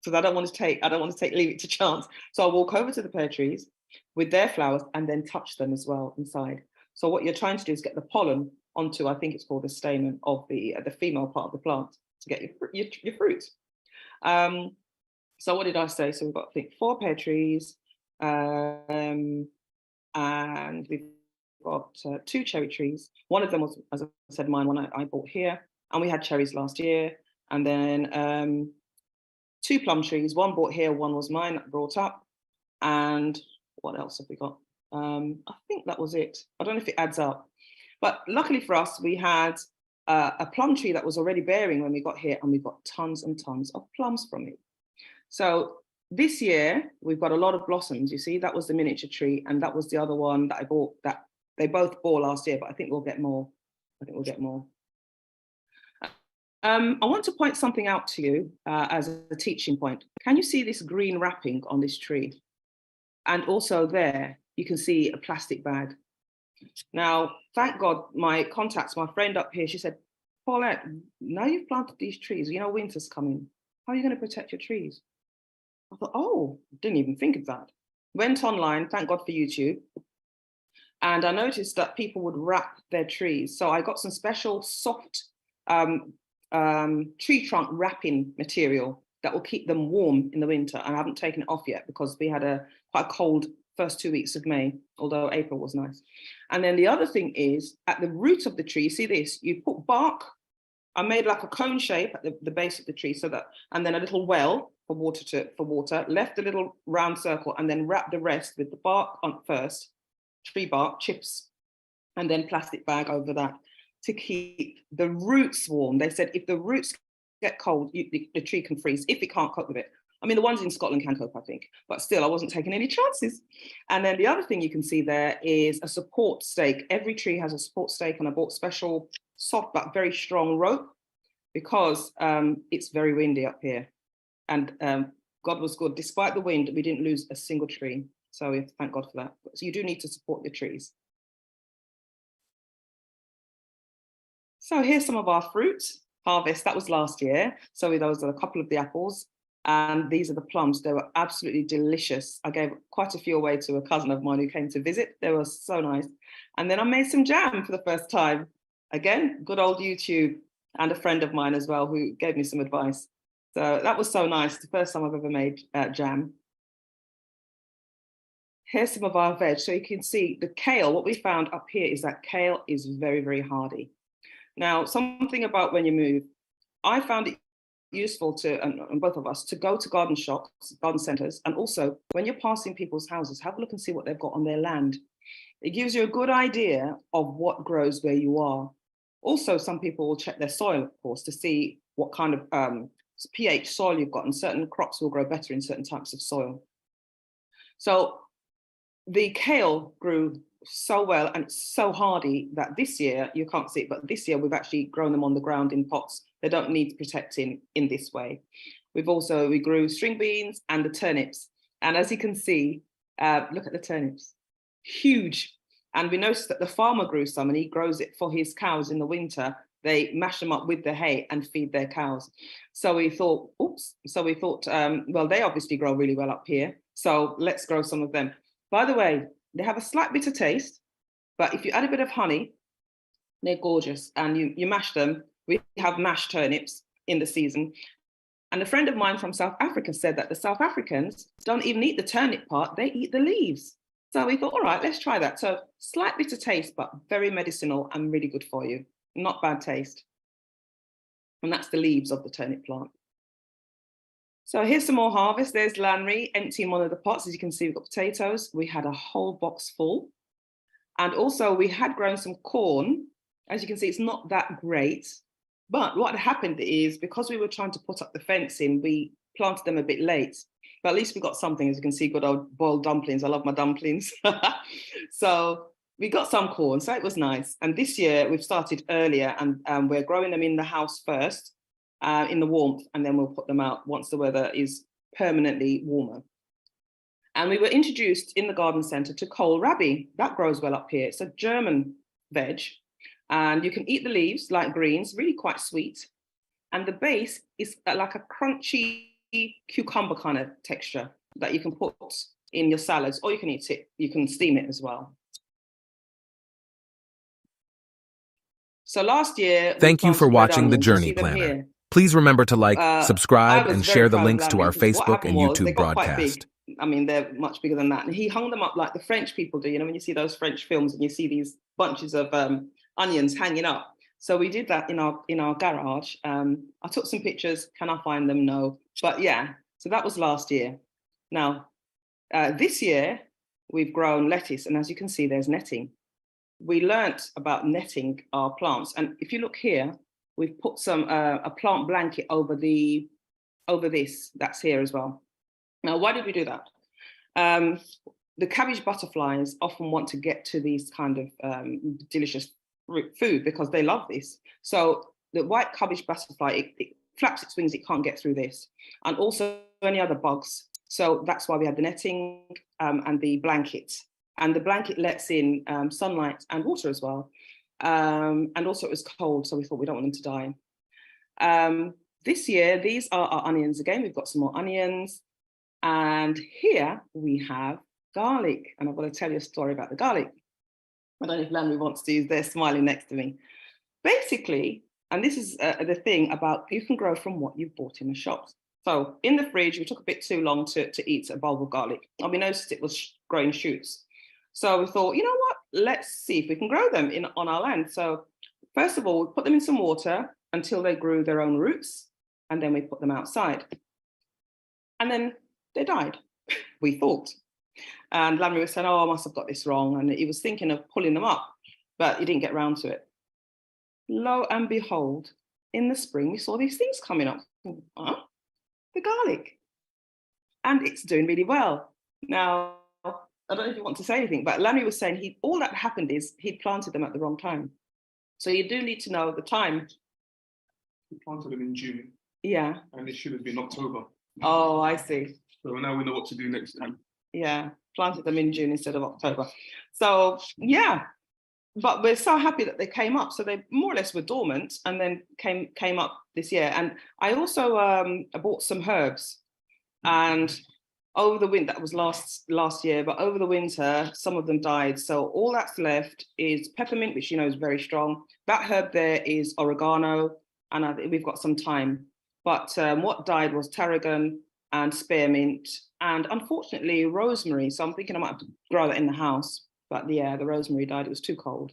Because I don't want to leave it to chance. So I walk over to the pear trees with their flowers and then touch them as well inside. So what you're trying to do is get the pollen onto, I think it's called the stamen of the female part of the plant to get your fruit. So what did I say? So we've got, I think, 4 pear trees, and we've got 2 cherry trees. One of them was, as I said, mine, one I bought here, and we had cherries last year. And then 2 plum trees, one bought here, one was mine that brought up. And what else have we got? I think that was it. I don't know if it adds up. But luckily for us, we had a plum tree that was already bearing when we got here, and we got tons and tons of plums from it. So this year, we've got a lot of blossoms. You see, that was the miniature tree, and that was the other one that I bought, that they both bore last year, but I think we'll get more. I want to point something out to you as a teaching point. Can you see this green wrapping on this tree? And also there, you can see a plastic bag. Now, thank God, my friend up here, she said, Paulette, now you've planted these trees, winter's coming. How are you going to protect your trees? I thought, didn't even think of that. Went online, thank God for YouTube, And I noticed that people would wrap their trees. So I got some special soft tree trunk wrapping material that will keep them warm in the winter. And I haven't taken it off yet because we had quite a cold first 2 weeks of May, although April was nice. And then the other thing is at the root of the tree, see this, you put bark. I made like a cone shape at the base of the tree, so that, and then a little well for water, left a little round circle, and then wrap the rest with the bark on first, tree bark, chips, and then plastic bag over that to keep the roots warm. They said if the roots get cold, the tree can freeze if it can't cope with it. I mean, the ones in Scotland can cope, I think, but still, I wasn't taking any chances. And then the other thing you can see there is a support stake. Every tree has a support stake, and I bought special soft but very strong rope because it's very windy up here. And God was good. Despite the wind, we didn't lose a single tree. So we have to thank God for that. So you do need to support the trees. So here's some of our fruit harvest. That was last year. So those are a couple of the apples. And these are the plums. They were absolutely delicious. I gave quite a few away to a cousin of mine who came to visit. They were so nice. And then I made some jam for the first time. Again, good old YouTube, and a friend of mine as well who gave me some advice. So that was so nice. The first time I've ever made jam. Here's some of our veg. So you can see the kale. What we found up here is that kale is very, very hardy. Now, something about when you move, I found it useful to, and both of us, to go to garden shops, garden centers, and also when you're passing people's houses, have a look and see what they've got on their land. It gives you a good idea of what grows where you are. Also, some people will check their soil, of course, to see what kind of pH soil you've got, and certain crops will grow better in certain types of soil. So the kale grew so well and so hardy that this year, you can't see it, but this year we've actually grown them on the ground in pots. They don't need protecting in this way. We grew string beans and the turnips. And as you can see, look at the turnips, huge. And we noticed that the farmer grew some, and he grows it for his cows in the winter. They mash them up with the hay and feed their cows. So we thought, well, they obviously grow really well up here. So let's grow some of them. By the way, they have a slight bitter taste, but if you add a bit of honey, they're gorgeous. And you mash them. We have mashed turnips in the season. And a friend of mine from South Africa said that the South Africans don't even eat the turnip part, they eat the leaves. So we thought, all right, let's try that. So slight bitter taste, but very medicinal and really good for you. Not bad taste. And that's the leaves of the turnip plant. So here's some more harvest. There's Lanry emptying one of the pots. As you can see, we've got potatoes. We had a whole box full. And also we had grown some corn. As you can see, it's not that great. But what happened is, because we were trying to put up the fencing, we planted them a bit late. But at least we got something. As you can see, good old boiled dumplings. I love my dumplings. So we got some corn, so it was nice. And this year we've started earlier, and we're growing them in the house first, in the warmth, and then we'll put them out once the weather is permanently warmer. And we were introduced in the garden centre to kohlrabi. That grows well up here. It's a German veg, and you can eat the leaves like greens, really quite sweet. And the base is like a crunchy cucumber kind of texture that you can put in your salads, or you can eat it, you can steam it as well. So last year, thank you for watching the Journey Planner. Please remember to like, subscribe, and share the links to our Facebook and YouTube broadcast. I mean, they're much bigger than that. And he hung them up like the French people do. You know, when you see those French films and you see these bunches of onions hanging up. So we did that in our garage. I took some pictures. Can I find them? No. But yeah, so that was last year. Now, this year, we've grown lettuce. And as you can see, there's netting. We learnt about netting our plants. And if you look here, we've put some a plant blanket over this. That's here as well. Now, why did we do that? The cabbage butterflies often want to get to these kind of delicious food because they love this. So the white cabbage butterfly, it flaps its wings, it can't get through this. And also any other bugs. So that's why we had the netting and the blanket. And the blanket lets in sunlight and water as well. And also it was cold, so we thought we don't want them to die. This year, these are our onions again. We've got some more onions. And here we have garlic. And I've got to tell you a story about the garlic. I don't know if Landry wants to use, they're smiling next to me. Basically, and this is the thing about, you can grow from what you've bought in the shops. So in the fridge, we took a bit too long to eat a bulb of garlic, and we noticed it was growing shoots. So we thought, you know what, let's see if we can grow them on our land. So first of all, we put them in some water until they grew their own roots, and then we put them outside. And then they died, we thought. And Landry was saying, oh, I must have got this wrong. And he was thinking of pulling them up, but he didn't get round to it. Lo and behold, in the spring, we saw these things coming up. Huh? The garlic. And it's doing really well. Now, I don't know if you want to say anything, but Landry was saying all that happened is he planted them at the wrong time. So you do need to know the time. We planted them in June. Yeah. And it should have been October. Oh, I see. So now we know what to do next time. Yeah, planted them in June instead of October. So yeah, but we're so happy that they came up. So they more or less were dormant and then came up this year. And I also I bought some herbs, and over the winter, that was last year, but over the winter, some of them died. So all that's left is peppermint, which you know is very strong. That herb there is oregano, and we've got some thyme. But what died was tarragon and spearmint, and unfortunately rosemary. So I'm thinking I might have to grow that in the house. But yeah, the rosemary died, it was too cold.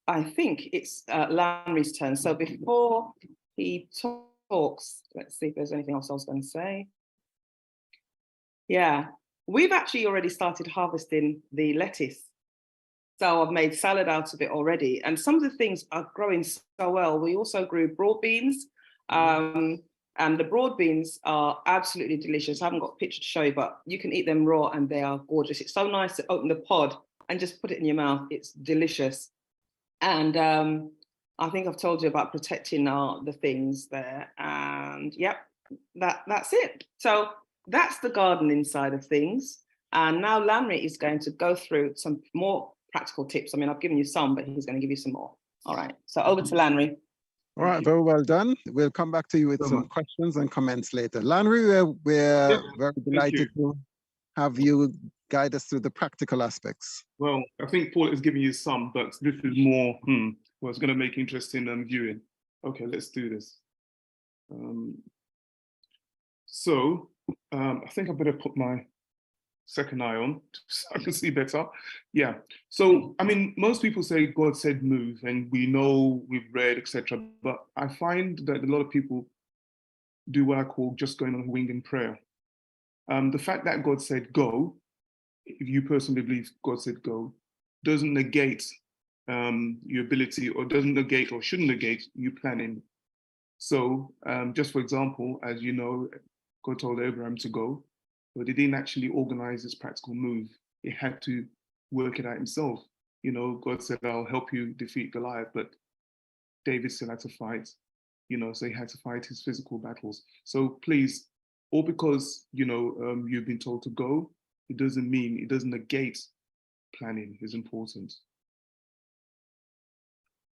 I think it's Landry's turn. So before he talks, let's see if there's anything else I was going to say. Yeah, we've actually already started harvesting the lettuce. So I've made salad out of it already. And some of the things are growing so well. We also grew broad beans. And the broad beans are absolutely delicious. I haven't got a picture to show you, but you can eat them raw and they are gorgeous. It's so nice to open the pod and just put it in your mouth. It's delicious. And I think I've told you about protecting the things there. And yep, that's it. So that's the gardening side of things. And now Landry is going to go through some more practical tips. I mean, I've given you some, but he's going to give you some more. All right, so over to Landry. All right, very well done. We'll come back to you with some questions and comments later. Landry, we're very delighted to have you guide us through the practical aspects. Well, I think Paul is giving you some, but this is more, well, it's going to make interesting viewing. Okay, let's do this. I think I better put my second eye on so I can see better. Yeah. So, I mean, most people say God said move, and we know, we've read, etc. But I find that a lot of people do what I call just going on a wing in prayer. The fact that God said go, if you personally believe God said go, doesn't negate your ability, or doesn't negate or shouldn't negate you planning. So just for example, as you know, God told Abraham to go, but he didn't actually organize this practical move. He had to work it out himself. You know, God said, I'll help you defeat Goliath, but David still had to fight, you know, so he had to fight his physical battles. So please, all because, you know, you've been told to go, it doesn't negate planning is important.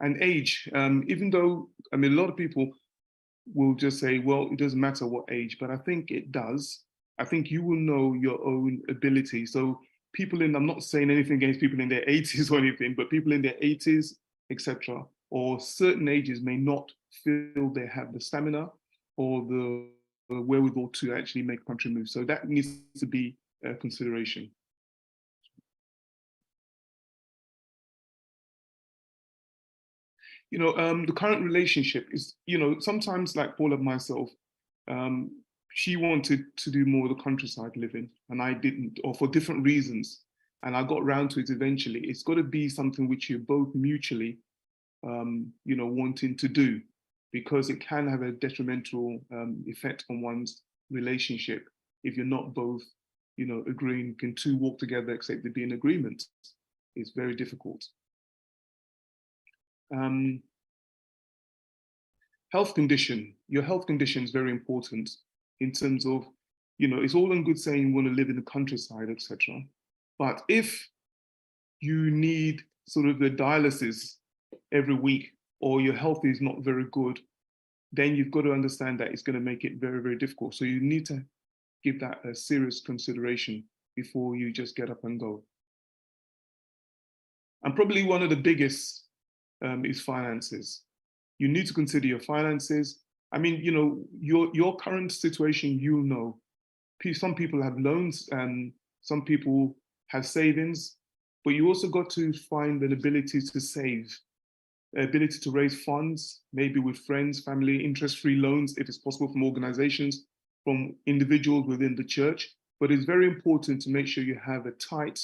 And age, even though, I mean, a lot of people will just say, well, it doesn't matter what age, but I think it does. I think you will know your own ability. So people I'm not saying anything against people in their 80s or anything, but people in their 80s, etc., or certain ages may not feel they have the stamina or the wherewithal to actually make a country move. So that needs to be a consideration. You know, the current relationship is, you know, sometimes like Paul and myself, she wanted to do more of the countryside living and I didn't, or for different reasons. And I got around to it eventually. It's got to be something which you're both mutually, you know, wanting to do, because it can have a detrimental effect on one's relationship if you're not both, you know, agreeing. Can two walk together except they be in agreement? It's very difficult. Health condition. Your health condition is very important in terms of, you know, it's all in good saying you want to live in the countryside, etc. But if you need sort of the dialysis every week, or your health is not very good, then you've got to understand that it's going to make it very, very difficult. So you need to give that a serious consideration before you just get up and go. And probably one of the biggest is finances. You need to consider your finances. I mean, you know, your current situation, you know. Some people have loans and some people have savings, but you also got to find an ability to save, ability to raise funds, maybe with friends, family, interest-free loans, if it's possible, from organizations, from individuals within the church. But it's very important to make sure you have a tight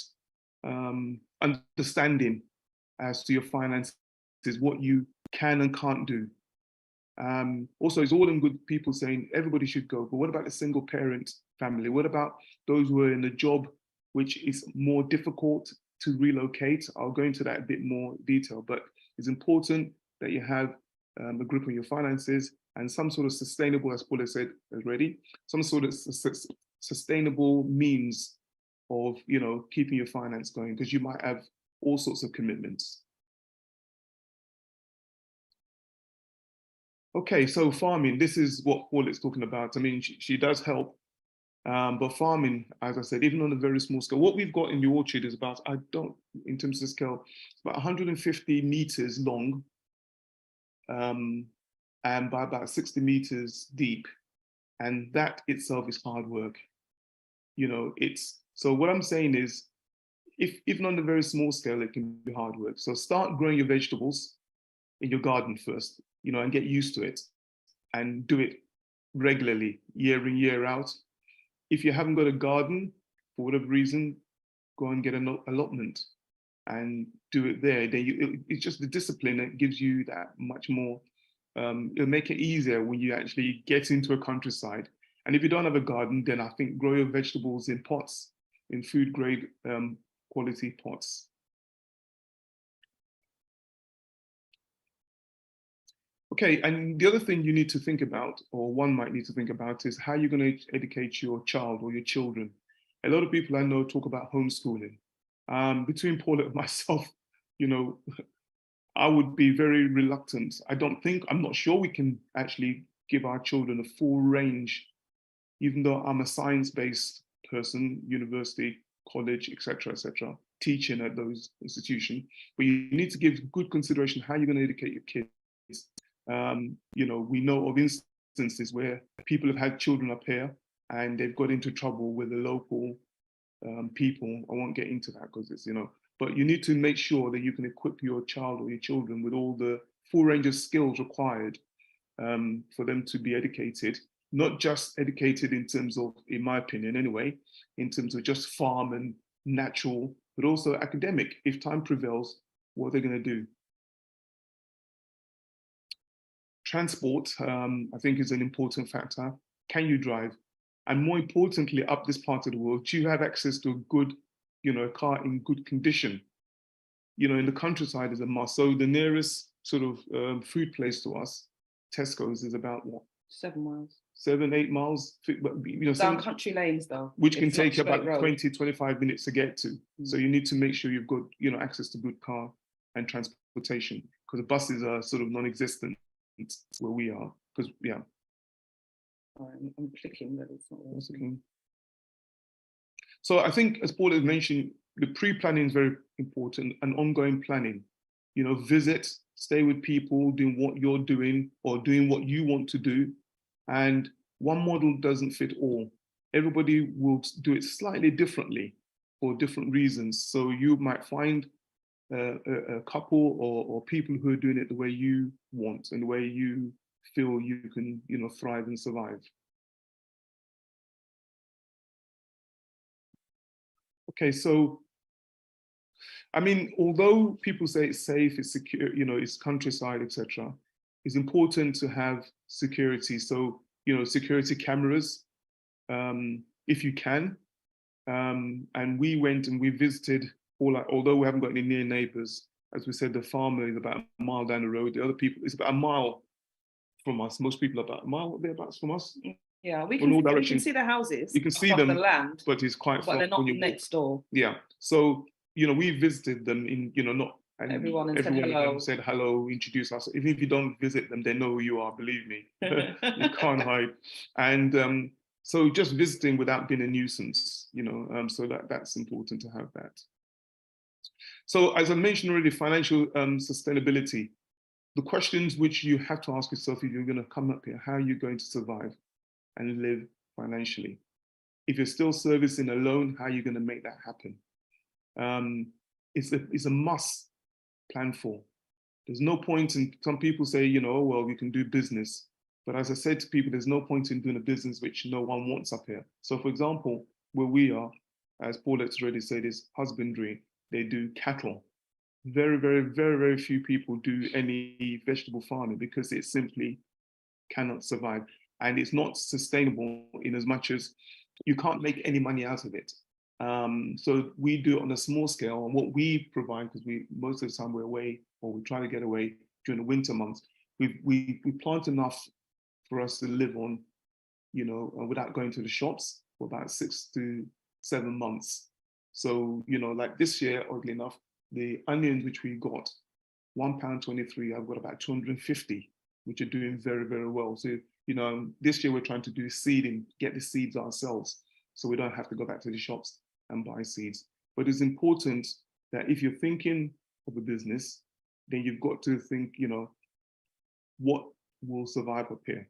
understanding as to your finances, what you can and can't do. Also, it's all in good people saying everybody should go, but what about the single parent family? What about those who are in a job which is more difficult to relocate? I'll go into that a bit more detail, but it's important that you have a grip on your finances and some sort of sustainable, as Paulette said already, some sort of sustainable means of, you know, keeping your finance going, because you might have all sorts of commitments. Okay, so farming, this is what Paulette's talking about. I mean, she does help, but farming, as I said, even on a very small scale, what we've got in the orchard is about, in terms of scale, it's about 150 meters long, and by about 60 meters deep. And that itself is hard work. You know, so what I'm saying is, even on a very small scale, it can be hard work. So start growing your vegetables in your garden first, you know, and get used to it and do it regularly, year in, year out. If you haven't got a garden, for whatever reason, go and get an allotment and do it there. Then it's just the discipline that gives you that much more. It'll make it easier when you actually get into a countryside. And if you don't have a garden, then I think grow your vegetables in pots, in food grade quality pots. Okay, and the other thing you need to think about, or one might need to think about, is how you're going to educate your child or your children. A lot of people I know talk about homeschooling. Between Paulette and myself, you know, I would be very reluctant. I'm not sure we can actually give our children a full range, even though I'm a science-based person, university, college, etc., teaching at those institutions. But you need to give good consideration how you're going to educate your kids. You know, we know of instances where people have had children up here and they've got into trouble with the local people. I won't get into that because it's, you know, but you need to make sure that you can equip your child or your children with all the full range of skills required for them to be educated, not just educated in terms of, in my opinion anyway, in terms of just farm and natural, but also academic. If time prevails, what are they going to do? Transport, I think, is an important factor. Can you drive? And more importantly, up this part of the world, do you have access to a good, you know, a car in good condition? You know, in the countryside is a must. So the nearest sort of food place to us, Tesco's, is about what? 7 miles. 7, 8 miles. But, you know, down country lanes though. Which can take about 20, 25 minutes to get to. So you need to make sure you've got, you know, access to good car and transportation, because the buses are sort of non-existent where we are, because yeah. I'm clicking, but it's not working. So I think, as Paul has mentioned, the pre-planning is very important, and ongoing planning. You know, visit, stay with people, doing what you're doing or doing what you want to do. And one model doesn't fit all. Everybody will do it slightly differently for different reasons. So you might find a couple or people who are doing it the way you want and the way you feel you can, you know, thrive and survive. Okay, so, I mean, although people say it's safe, it's secure, you know, it's countryside, etc., it's important to have security. So, you know, security cameras, if you can. And we went and we visited although we haven't got any near neighbors, as we said, the farmer is about a mile down the road. The other people, it's about a mile from us. Most people are about a mile thereabouts from us. Yeah, we can see the houses. You can see them, the land, but it's quite far. But they're not next door. Yeah. So, you know, we visited them in, you know, not everyone said hello, introduce us. Even if you don't visit them, they know who you are, believe me. You can't hide. And so just visiting without being a nuisance, you know, so that's important to have that. So as I mentioned already, financial sustainability, the questions which you have to ask yourself if you're going to come up here, how are you going to survive and live financially? If you're still servicing a loan, how are you going to make that happen? It's a must plan for. There's no point in, some people say, you know, oh, well, we can do business. But as I said to people, there's no point in doing a business which no one wants up here. So for example, where we are, as Paulette's already said, is husbandry. They do cattle. Very, very, very, very few people do any vegetable farming because it simply cannot survive. And it's not sustainable in as much as you can't make any money out of it. So we do it on a small scale, and what we provide, because most of the time we're away, or we try to get away during the winter months, we plant enough for us to live on, you know, without going to the shops for about 6 to 7 months. So, you know, like this year, oddly enough, the onions which we got, £1.23, I've got about 250, which are doing very, very well. So, you know, this year we're trying to do seeding, get the seeds ourselves, so we don't have to go back to the shops and buy seeds. But it's important that if you're thinking of a business, then you've got to think, you know, what will survive up here?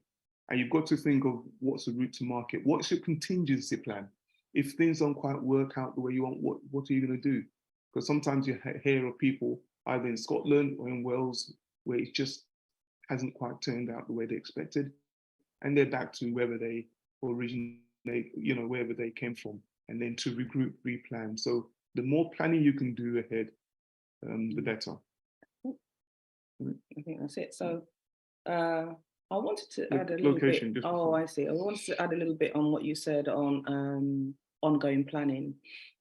And you've got to think of what's the route to market? What's your contingency plan? If things don't quite work out the way you want, what are you going to do? Because sometimes you hear of people either in Scotland or in Wales where it just hasn't quite turned out the way they expected, and they're back to wherever they originally, you know, wherever they came from, and then to regroup, replan. So the more planning you can do ahead, the better. I think that's it. So I wanted to add a little bit. Oh, I see. I wanted to add a little bit on what you said on ongoing planning.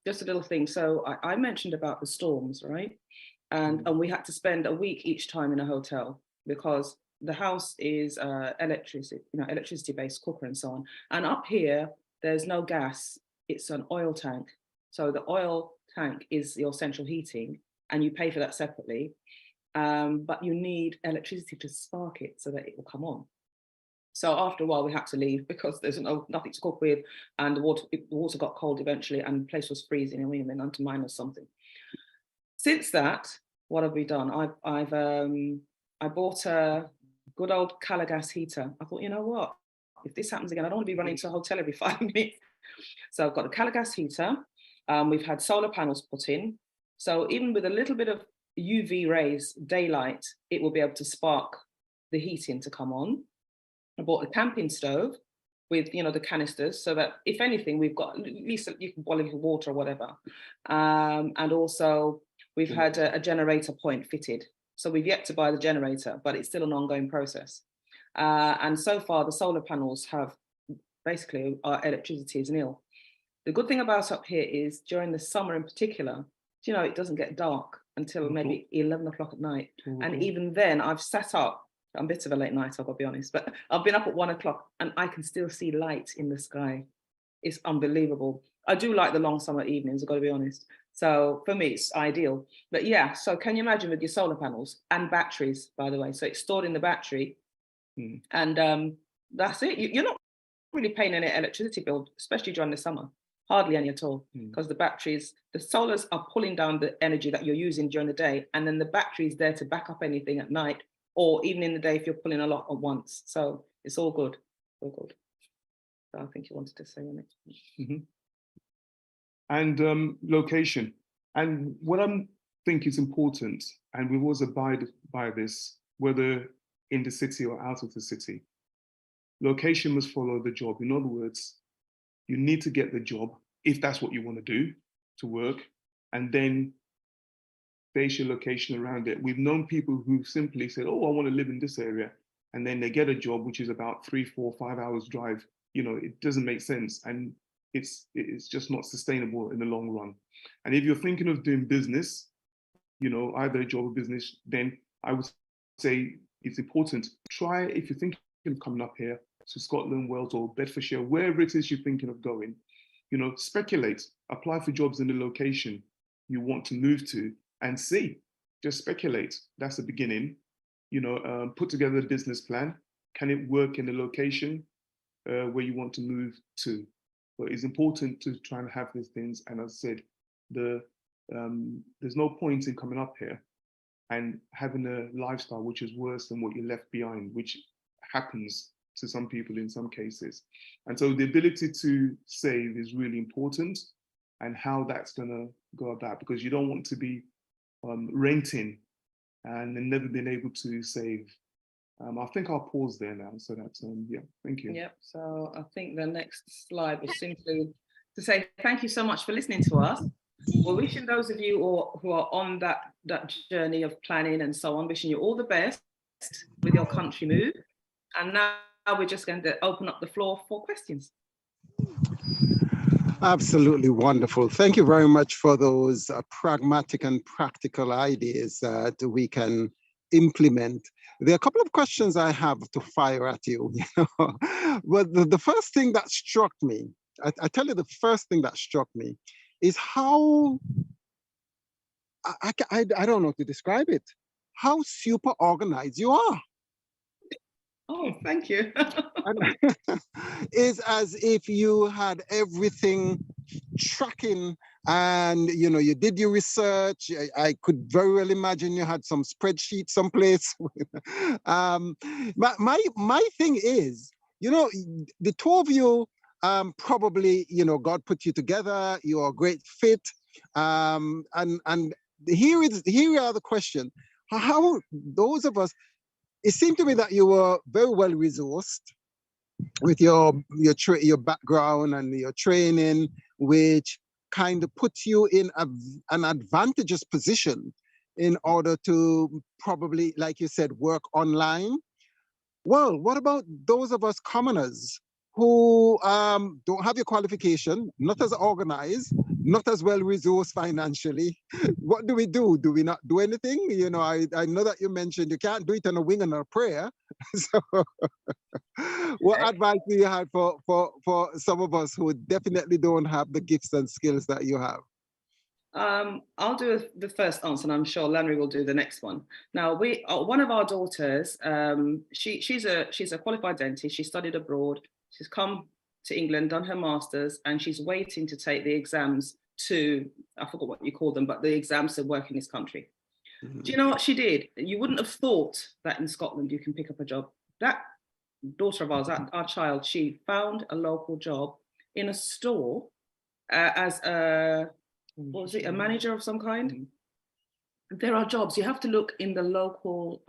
Just a little thing. So I mentioned about the storms, right? And we had to spend a week each time in a hotel because the house is electricity based cooker and so on. And up here, there's no gas. It's an oil tank. So the oil tank is your central heating, and you pay for that separately. But you need electricity to spark it so that it will come on. So after a while, we had to leave because there's nothing to cook with, and the water got cold eventually, and the place was freezing, and we went onto minus something. Since that, what have we done? I bought a good old Calagas heater. I thought, you know what? If this happens again, I don't want to be running to a hotel every 5 minutes. So I've got a Calagas heater. We've had solar panels put in. So even with a little bit of UV rays, daylight, it will be able to spark the heating to come on. I bought a camping stove with, you know, the canisters, so that if anything, we've got at least you can boil a little water or whatever. And also we've had a generator point fitted. So we've yet to buy the generator, but it's still an ongoing process. And so far the solar panels have basically our electricity is nil. The good thing about up here is during the summer in particular, you know, it doesn't get dark until maybe 11 o'clock at night. And even then I've sat up, I'm a bit of a late night, I've got to be honest, but I've been up at 1 o'clock and I can still see light in the sky. It's unbelievable. I do like the long summer evenings, I've got to be honest. So for me, it's ideal. But yeah, so can you imagine with your solar panels and batteries, by the way? So it's stored in the battery and that's it. You're not really paying any electricity bill, especially during the summer. Hardly any at all, because the batteries, the solars are pulling down the energy that you're using during the day, and then the battery is there to back up anything at night, or even in the day if you're pulling a lot at once. So it's all good, all good. So I think you wanted to say on it. And location. And what I think is important, and we always abide by this, whether in the city or out of the city, location must follow the job. In other words, you need to get the job, if that's what you want to do, to work, and then base your location around it. We've known people who simply said, oh, I want to live in this area, and then they get a job which is about 3, 4, 5 hours drive. You know, it doesn't make sense, and it's just not sustainable in the long run. And if you're thinking of doing business, you know, either a job or business, then I would say it's important. Try, if you're thinking of coming up here, to Scotland, Wales, or Bedfordshire, wherever it is you're thinking of going, you know, speculate, apply for jobs in the location you want to move to, and see, just speculate. That's the beginning. You know, put together a business plan. Can it work in the location where you want to move to? But it's important to try and have these things. And as I said, there's no point in coming up here and having a lifestyle which is worse than what you left behind, which happens to some people in some cases. And so the ability to save is really important, and how that's going to go about, because you don't want to be renting and then never been able to save. I think I'll pause there now. So that's, yeah, thank you. Yep, so I think the next slide was simply to say thank you so much for listening to us. We're wishing those of you who are on that journey of planning and so on, wishing you all the best with your country move. And now we're just going to open up the floor for questions. Absolutely wonderful. Thank you very much for those pragmatic and practical ideas that we can implement. There are a couple of questions I have to fire at you. But the first thing that struck me, I tell you, the first thing that struck me is how, I don't know how to describe it, how super organized you are. Oh, thank you. It's as if you had everything tracking, and you did your research. I could very well imagine you had some spreadsheet someplace. My thing is, the two of you, probably, God put you together. You're a great fit, and here are the question: how those of us. It seemed to me that you were very well resourced with your background and your training, which kind of puts you in an advantageous position in order to probably, like you said, work online. Well, what about those of us commoners who don't have your qualification, not as organized, not as well resourced financially? What do we do? Do we not do anything? I know that you mentioned you can't do it on a wing and a prayer. So what advice do you have for some of us who definitely don't have the gifts and skills that you have? I'll do the first answer, and I'm sure Lanry will do the next one. Now, one of our daughters, she's a qualified dentist. She studied abroad. She's come to England, done her master's, and she's waiting to take the exams I forgot what you call them, but the exams to work in this country. Mm-hmm. Do you know what she did? You wouldn't have thought that in Scotland you can pick up a job. That daughter of ours, our child, she found a local job in a store as a manager of some kind. Mm-hmm. There are jobs. You have to look in the local.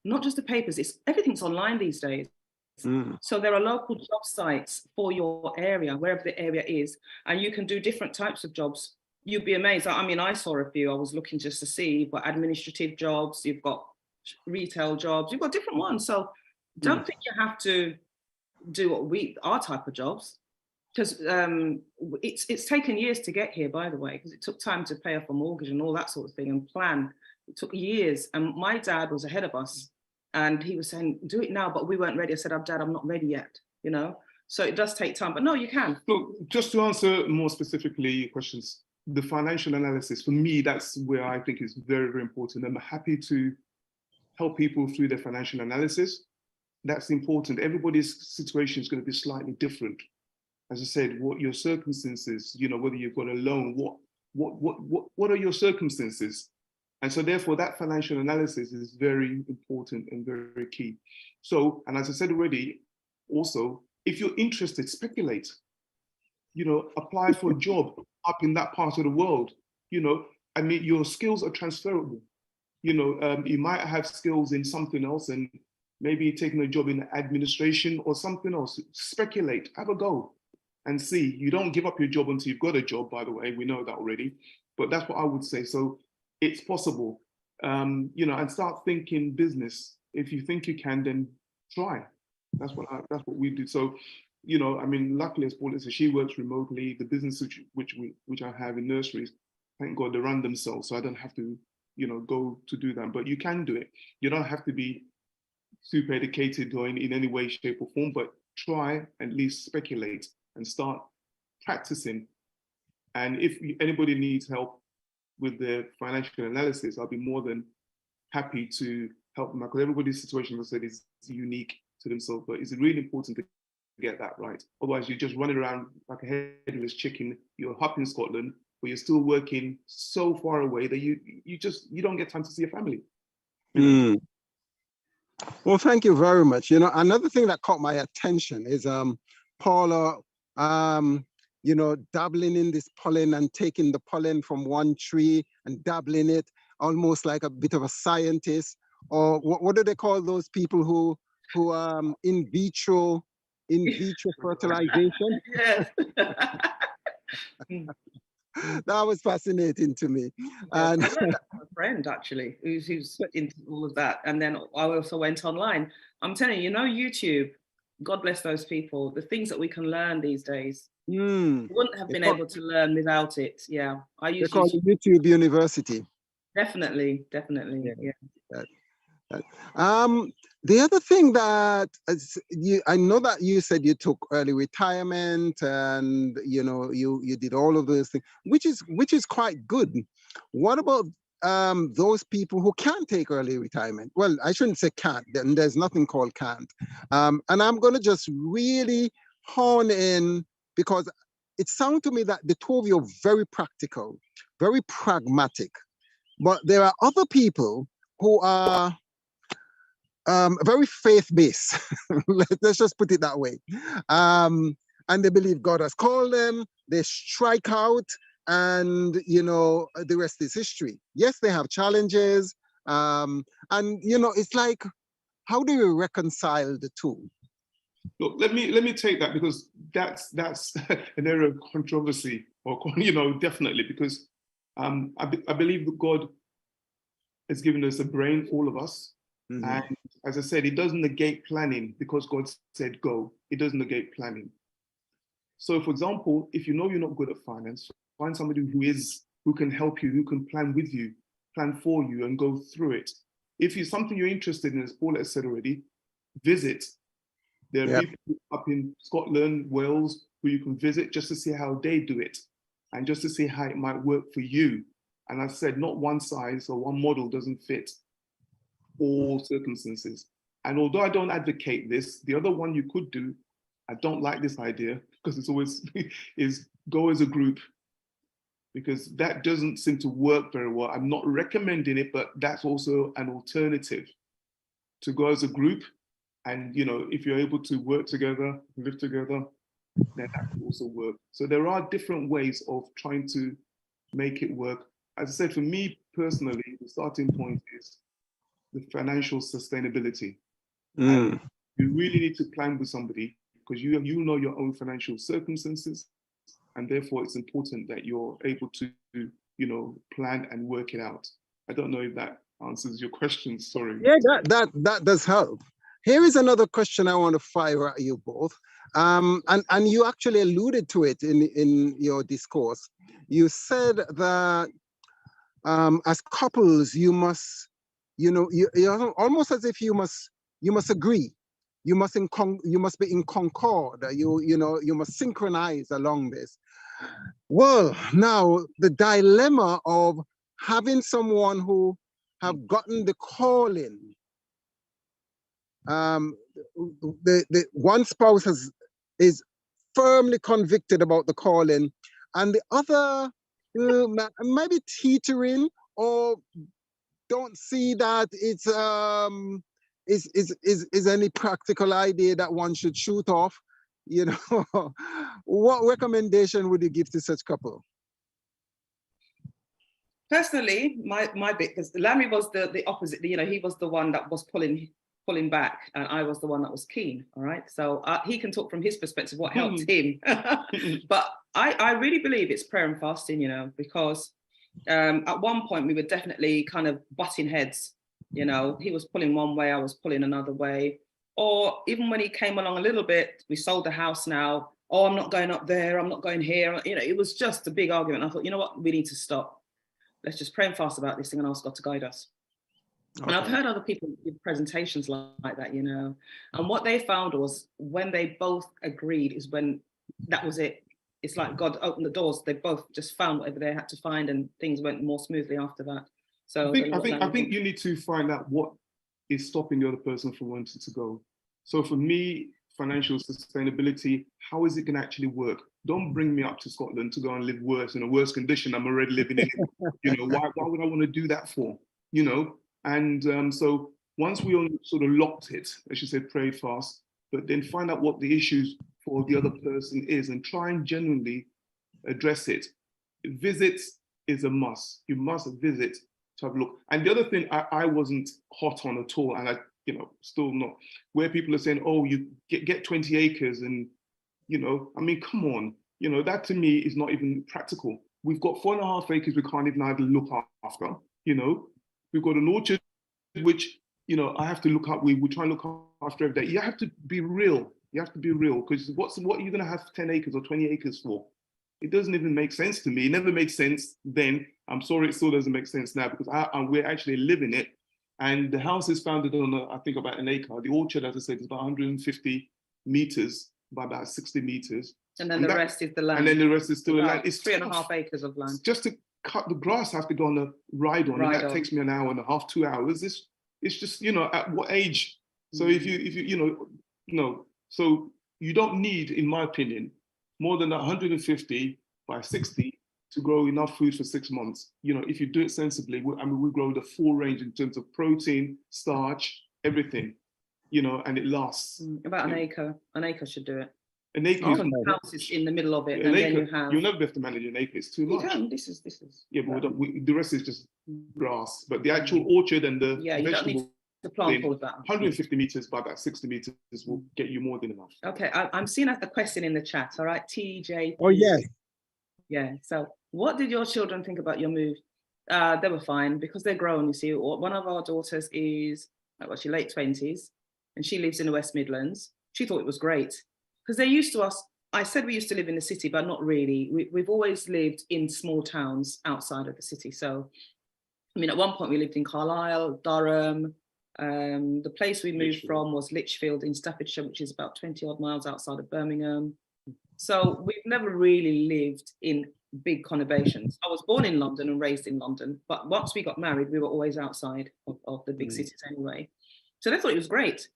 Not just the papers. Everything's online these days. Mm. So there are local job sites for your area, wherever the area is, and you can do different types of jobs. You'd be amazed. I mean, I saw a few. I was looking just to see. You've got administrative jobs. You've got retail jobs. You've got different ones. So don't think you have to do our type of jobs. Because it's taken years to get here, by the way, because it took time to pay off a mortgage and all that sort of thing and plan. It took years. And my dad was ahead of us, and he was saying, do it now, but we weren't ready. I said, Dad, I'm not ready yet, So it does take time, but no, you can. Look, just to answer more specifically your questions, the financial analysis, for me, that's where I think is very, very important. I'm happy to help people through their financial analysis. That's important. Everybody's situation is going to be slightly different. As I said, what your circumstances, whether you've got a loan, what are your circumstances? And so therefore that financial analysis is very important and very, very key. So, and as I said already, also, if you're interested, speculate, apply for a job up in that part of the world. Your skills are transferable. You might have skills in something else and maybe taking a job in administration or something else. Speculate, have a go. And see, you don't give up your job until you've got a job, by the way, we know that already, but that's what I would say. So it's possible, and start thinking business. If you think you can, then try. That's what we do. So, luckily, as Paulette said, she works remotely. The business which I have in nurseries, thank God they run themselves. So I don't have to, go to do that, but you can do it. You don't have to be super educated or in any way, shape or form, but try, at least speculate and start practicing. And if anybody needs help with their financial analysis, I'll be more than happy to help them, because everybody's situation, as I said, is unique to themselves. But it's really important to get that right. Otherwise, you're just running around like a headless chicken. You're up in Scotland, but you're still working so far away that you don't get time to see your family. Mm. Well, thank you very much. You know, another thing that caught my attention is Paula, you know, dabbling in this pollen and taking the pollen from one tree and dabbling it, almost like a bit of a scientist. Or what do they call those people who in vitro fertilization? Yes. That was fascinating to me. Yes, And I learned that from a friend actually, who's into all of that. And then I also went online. I'm telling you, you know, YouTube, God bless those people, the things that we can learn these days. We wouldn't have been able to learn without it. Yeah. I use they call it YouTube University. Definitely. Yeah. The other thing that I know that you said you took early retirement and you know you did all of those things, which is quite good. What about those people who can't take early retirement? Well, I shouldn't say can't. There's nothing called can't. And I'm going to just really hone in, because it sounds to me that the two of you are very practical, very pragmatic. But there are other people who are very faith-based. Let's just put it that way. And they believe God has called them. They strike out, and you know the rest is history. Yes, they have challenges, and you know it's like, how do you reconcile the two? Look, let me take that, because that's an area of controversy, or you know, definitely, because I believe that God has given us a brain, all of us. And as I said, it doesn't negate planning, because God said go. It doesn't negate planning. So for example, if you know you're not good at finance, find somebody who can help you, who can plan with you, plan for you, and go through it. If it's something you're interested in, as Paul has said already, visit. There are people up in Scotland, Wales, who you can visit just to see how they do it, and just to see how it might work for you. And I said, not one size or one model doesn't fit all circumstances. And although I don't advocate this, the other one you could do, I don't like this idea, because it's always is go as a group, because that doesn't seem to work very well. I'm not recommending it, but that's also an alternative, to go as a group. And you know, if you're able to work together, live together, then that can also work. So there are different ways of trying to make it work. As I said, for me personally, the starting point is the financial sustainability. And you really need to plan with somebody, because you know your own financial circumstances, and therefore it's important that you're able to, you know, plan and work it out. I don't know if that answers your question. Sorry. Yeah, that does help. Here is another question I want to fire at you both, and you actually alluded to it in your discourse. You said that as couples, you must, you know, you're almost as if you must agree, you must be in concord. You know, you must synchronize along this. Well, now the dilemma of having someone who have gotten the calling. The one spouse is firmly convicted about the calling, and the other maybe teetering, or don't see that it's is any practical idea that one should shoot off. You know, what recommendation would you give to such couple? Personally, my bit, because Larry was the opposite. You know, he was the one that was pulling back, and I was the one that was keen. All right, so he can talk from his perspective what helped him. But I really believe it's prayer and fasting. You know, because at one point we were definitely kind of butting heads. You know, he was pulling one way, I was pulling another way. Or even when he came along a little bit, we sold the house now. Oh, I'm not going up there. I'm not going here. You know, it was just a big argument. I thought, you know what, we need to stop. Let's just pray and fast about this thing and ask God to guide us. Okay. And I've heard other people give presentations like that, you know, and what they found was when they both agreed is when that was it. It's like God opened the doors. They both just found whatever they had to find, and things went more smoothly after that. So I think you need to find out what is stopping the other person from wanting to go. So for me, financial sustainability, how is it going to actually work? Don't bring me up to Scotland to go and live worse in a worse condition I'm already living in. You know, why would I want to do that for? You know, and so once we all sort of locked it, as you said, prayed fast, but then find out what the issues for the other person is and try and genuinely address it. Visits is a must. You must visit to have a look. And the other thing I wasn't hot on at all, and I, you know, still not, where people are saying, oh, you get 20 acres and, you know, I mean, come on, you know, that to me is not even practical. We've got 4.5 acres we can't even either look after, you know. We've got an orchard, which, you know, I have to look up, we try and look after every day. You have to be real. You have to be real, because what are you going to have 10 acres or 20 acres for? It doesn't even make sense to me. It never made sense then. I'm sorry, it still doesn't make sense now, because we're actually living it. And the house is founded on, I think, about an acre. The orchard, as I said, is about 150 meters by about 60 meters. And then the rest is the land. And then the rest is still land. It's 3.5 acres of land. Just to cut the grass, I have to go on a ride on, and that takes me an hour and a half, 2 hours. It's just, you know, at what age? So if you know, so you don't need, in my opinion, more than 150 by 60 to grow enough food for 6 months. You know, if you do it sensibly, we grow the full range in terms of protein, starch, everything, you know, and it lasts. About an acre. An acre should do it. An acre. The house is in the middle of it, and then you have. You'll never be able to manage an acre. It's too much. You can. This is. Yeah, but the rest is just grass. But the actual orchard and the you don't need to plant all of that. 150 meters by about 60 meters will get you more than enough. Okay, I'm seeing a question in the chat. All right, TJ. Oh yes. Yeah. So, what did your children think about your move? They were fine because they're grown. You see, one of our daughters is she's late 20s, and she lives in the West Midlands. She thought it was great because they're used to us. I said we used to live in the city, but not really. We've always lived in small towns outside of the city. So, I mean, at one point we lived in Carlisle, Durham. The place we moved from was Lichfield in Staffordshire, which is about 20 odd miles outside of Birmingham. So we've never really lived in big conurbations. I was born in London and raised in London, but once we got married, we were always outside of the big cities anyway. So they thought it was great.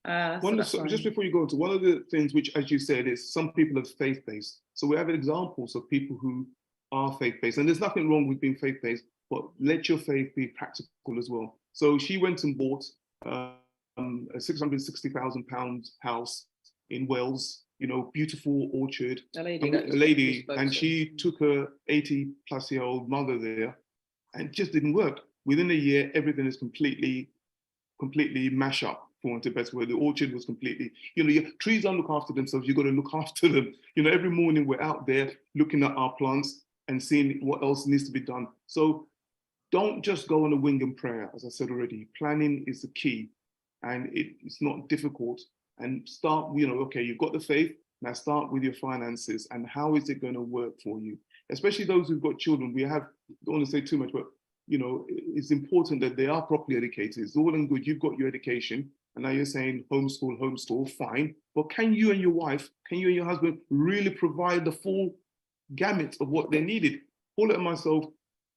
Just before you go into one of the things which, as you said, is some people are faith-based. So we have examples of people who are faith-based, and there's nothing wrong with being faith-based, but let your faith be practical as well. So she went and bought a £660,000 house in Wales, you know, beautiful orchard. A lady, and she took her 80-plus-year-old mother there, and it just didn't work. Within a year, everything is completely mashed up. For want of a better word, the orchard was completely, you know, your trees don't look after themselves. You've got to look after them. You know, every morning we're out there looking at our plants and seeing what else needs to be done. So don't just go on a wing and prayer. As I said already, planning is the key, and it's not difficult. And start, you know, okay, you've got the faith, now start with your finances and how is it going to work for you? Especially those who've got children. We have, don't want to say too much, but, you know, it's important that they are properly educated. It's all and good, you've got your education, and now you're saying homeschool, fine. But can you and your wife, can you and your husband really provide the full gamut of what they needed? Paulette and myself,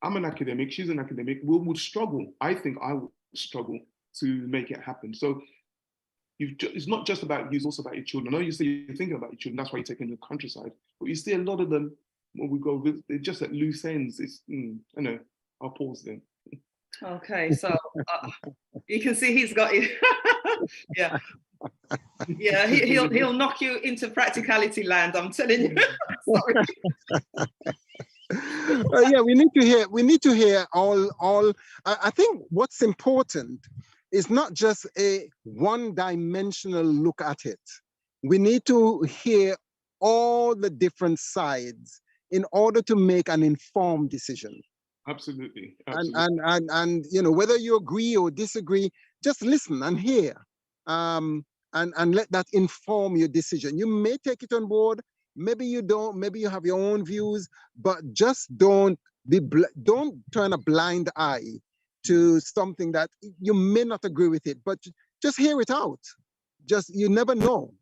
I'm an academic, she's an academic, we would struggle. I think I would struggle to make it happen. So it's not just about you, it's also about your children. I know you say you're thinking about your children, that's why you're taking the countryside, but you see a lot of them, when we go, they're just at loose ends. It's, I know, I'll pause there. Okay, so you can see he's got it. Yeah, he'll knock you into practicality land, I'm telling you. Sorry. Yeah, we need to hear all. I think what's important is not just a one-dimensional look at it. We need to hear all the different sides in order to make an informed decision. Absolutely. And you know, whether you agree or disagree, just listen and hear, and let that inform your decision. You may take it on board, maybe you don't, maybe you have your own views, but just don't turn a blind eye to something that you may not agree with it, but just hear it out. Just, you never know.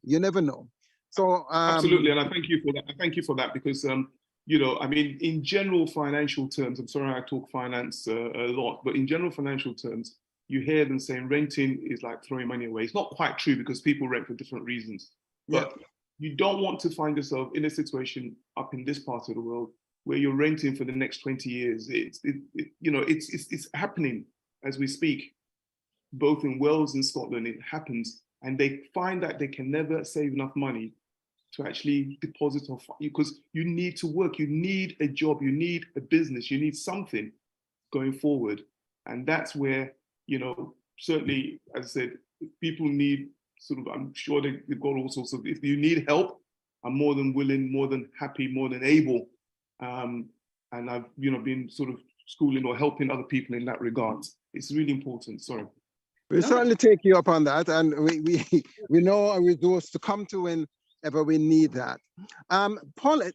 So absolutely, and I thank you for that. I thank you for that, because you know, I mean, in general financial terms, I'm sorry I talk finance a lot, but in general financial terms, you hear them saying renting is like throwing money away. It's not quite true, because people rent for different reasons. But you don't want to find yourself in a situation up in this part of the world where you're renting for the next 20 years. It's happening as we speak, both in Wales and Scotland. It happens, and they find that they can never save enough money to actually deposit off, because you need to work, you need a job, you need a business, you need something going forward. And that's where, certainly, as I said, if people need I'm sure they've got all sorts of, if you need help, I'm more than willing, more than happy, more than able. And I've, been sort of schooling or helping other people in that regard. It's really important. Sorry. We'll certainly take you up on that. And we know our resource to come to whenever we need that. Paulette,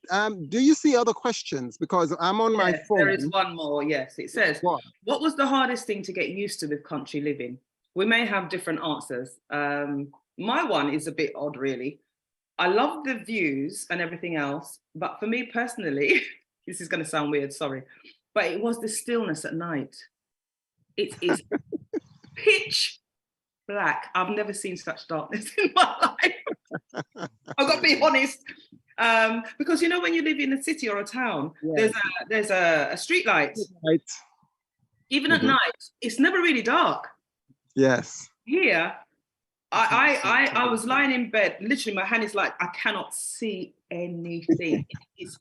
do you see other questions? Because I'm on my phone. There is one more, yes. It says, what was the hardest thing to get used to with country living? We may have different answers. My one is a bit odd, really. I love the views and everything else, but for me personally, this is going to sound weird, sorry, but it was the stillness at night. It is pitch black. I've never seen such darkness in my life. I've got to be honest. Because when you live in a city or a town, there's a street light. Even at night, it's never really dark. Yes. Here, I was lying in bed. Literally, my hand is like, I cannot see anything.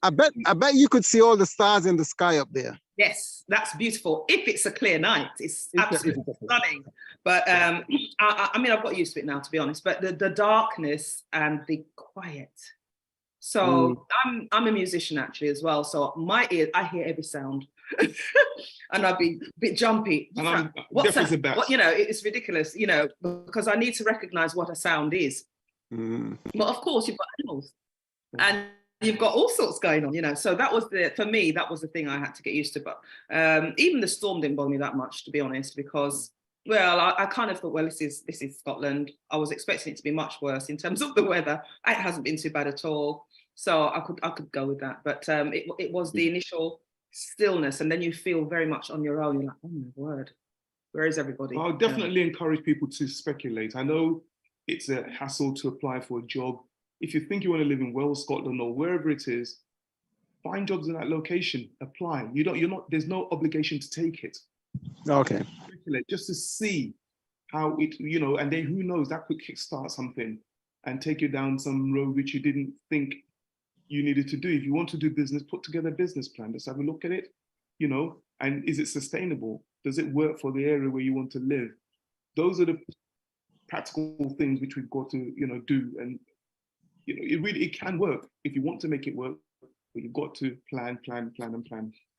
I bet you could see all the stars in the sky up there. Yes, that's beautiful. If it's a clear night, it's absolutely stunning. But I mean, I've got used to it now, to be honest. But the darkness and the quiet. So I'm a musician actually as well. So my ears, I hear every sound. And I'd be a bit jumpy. What's that? It's ridiculous, because I need to recognize what a sound is. But of course, you've got animals and you've got all sorts going on, So that was for me, that was the thing I had to get used to. But even the storm didn't bother me that much, to be honest, because, well, I kind of thought, well, this is Scotland. I was expecting it to be much worse in terms of the weather. It hasn't been too bad at all. So I could go with that. But it was the initial stillness, and then you feel very much on your own. You're like, oh my word, where is everybody? I'll definitely encourage people to speculate. I know it's a hassle to apply for a job. If you think you want to live in Wales, Scotland, or wherever it is, find jobs in that location, apply. There's no obligation to take it. Okay. Speculate just to see how it, and then who knows, that could kickstart something and take you down some road which you didn't think you needed to do. If you want to do business, put together a business plan. Let's have a look at it, and is it sustainable? Does it work for the area where you want to live? Those are the practical things which we've got to, do. And, it can work if you want to make it work, but you've got to plan.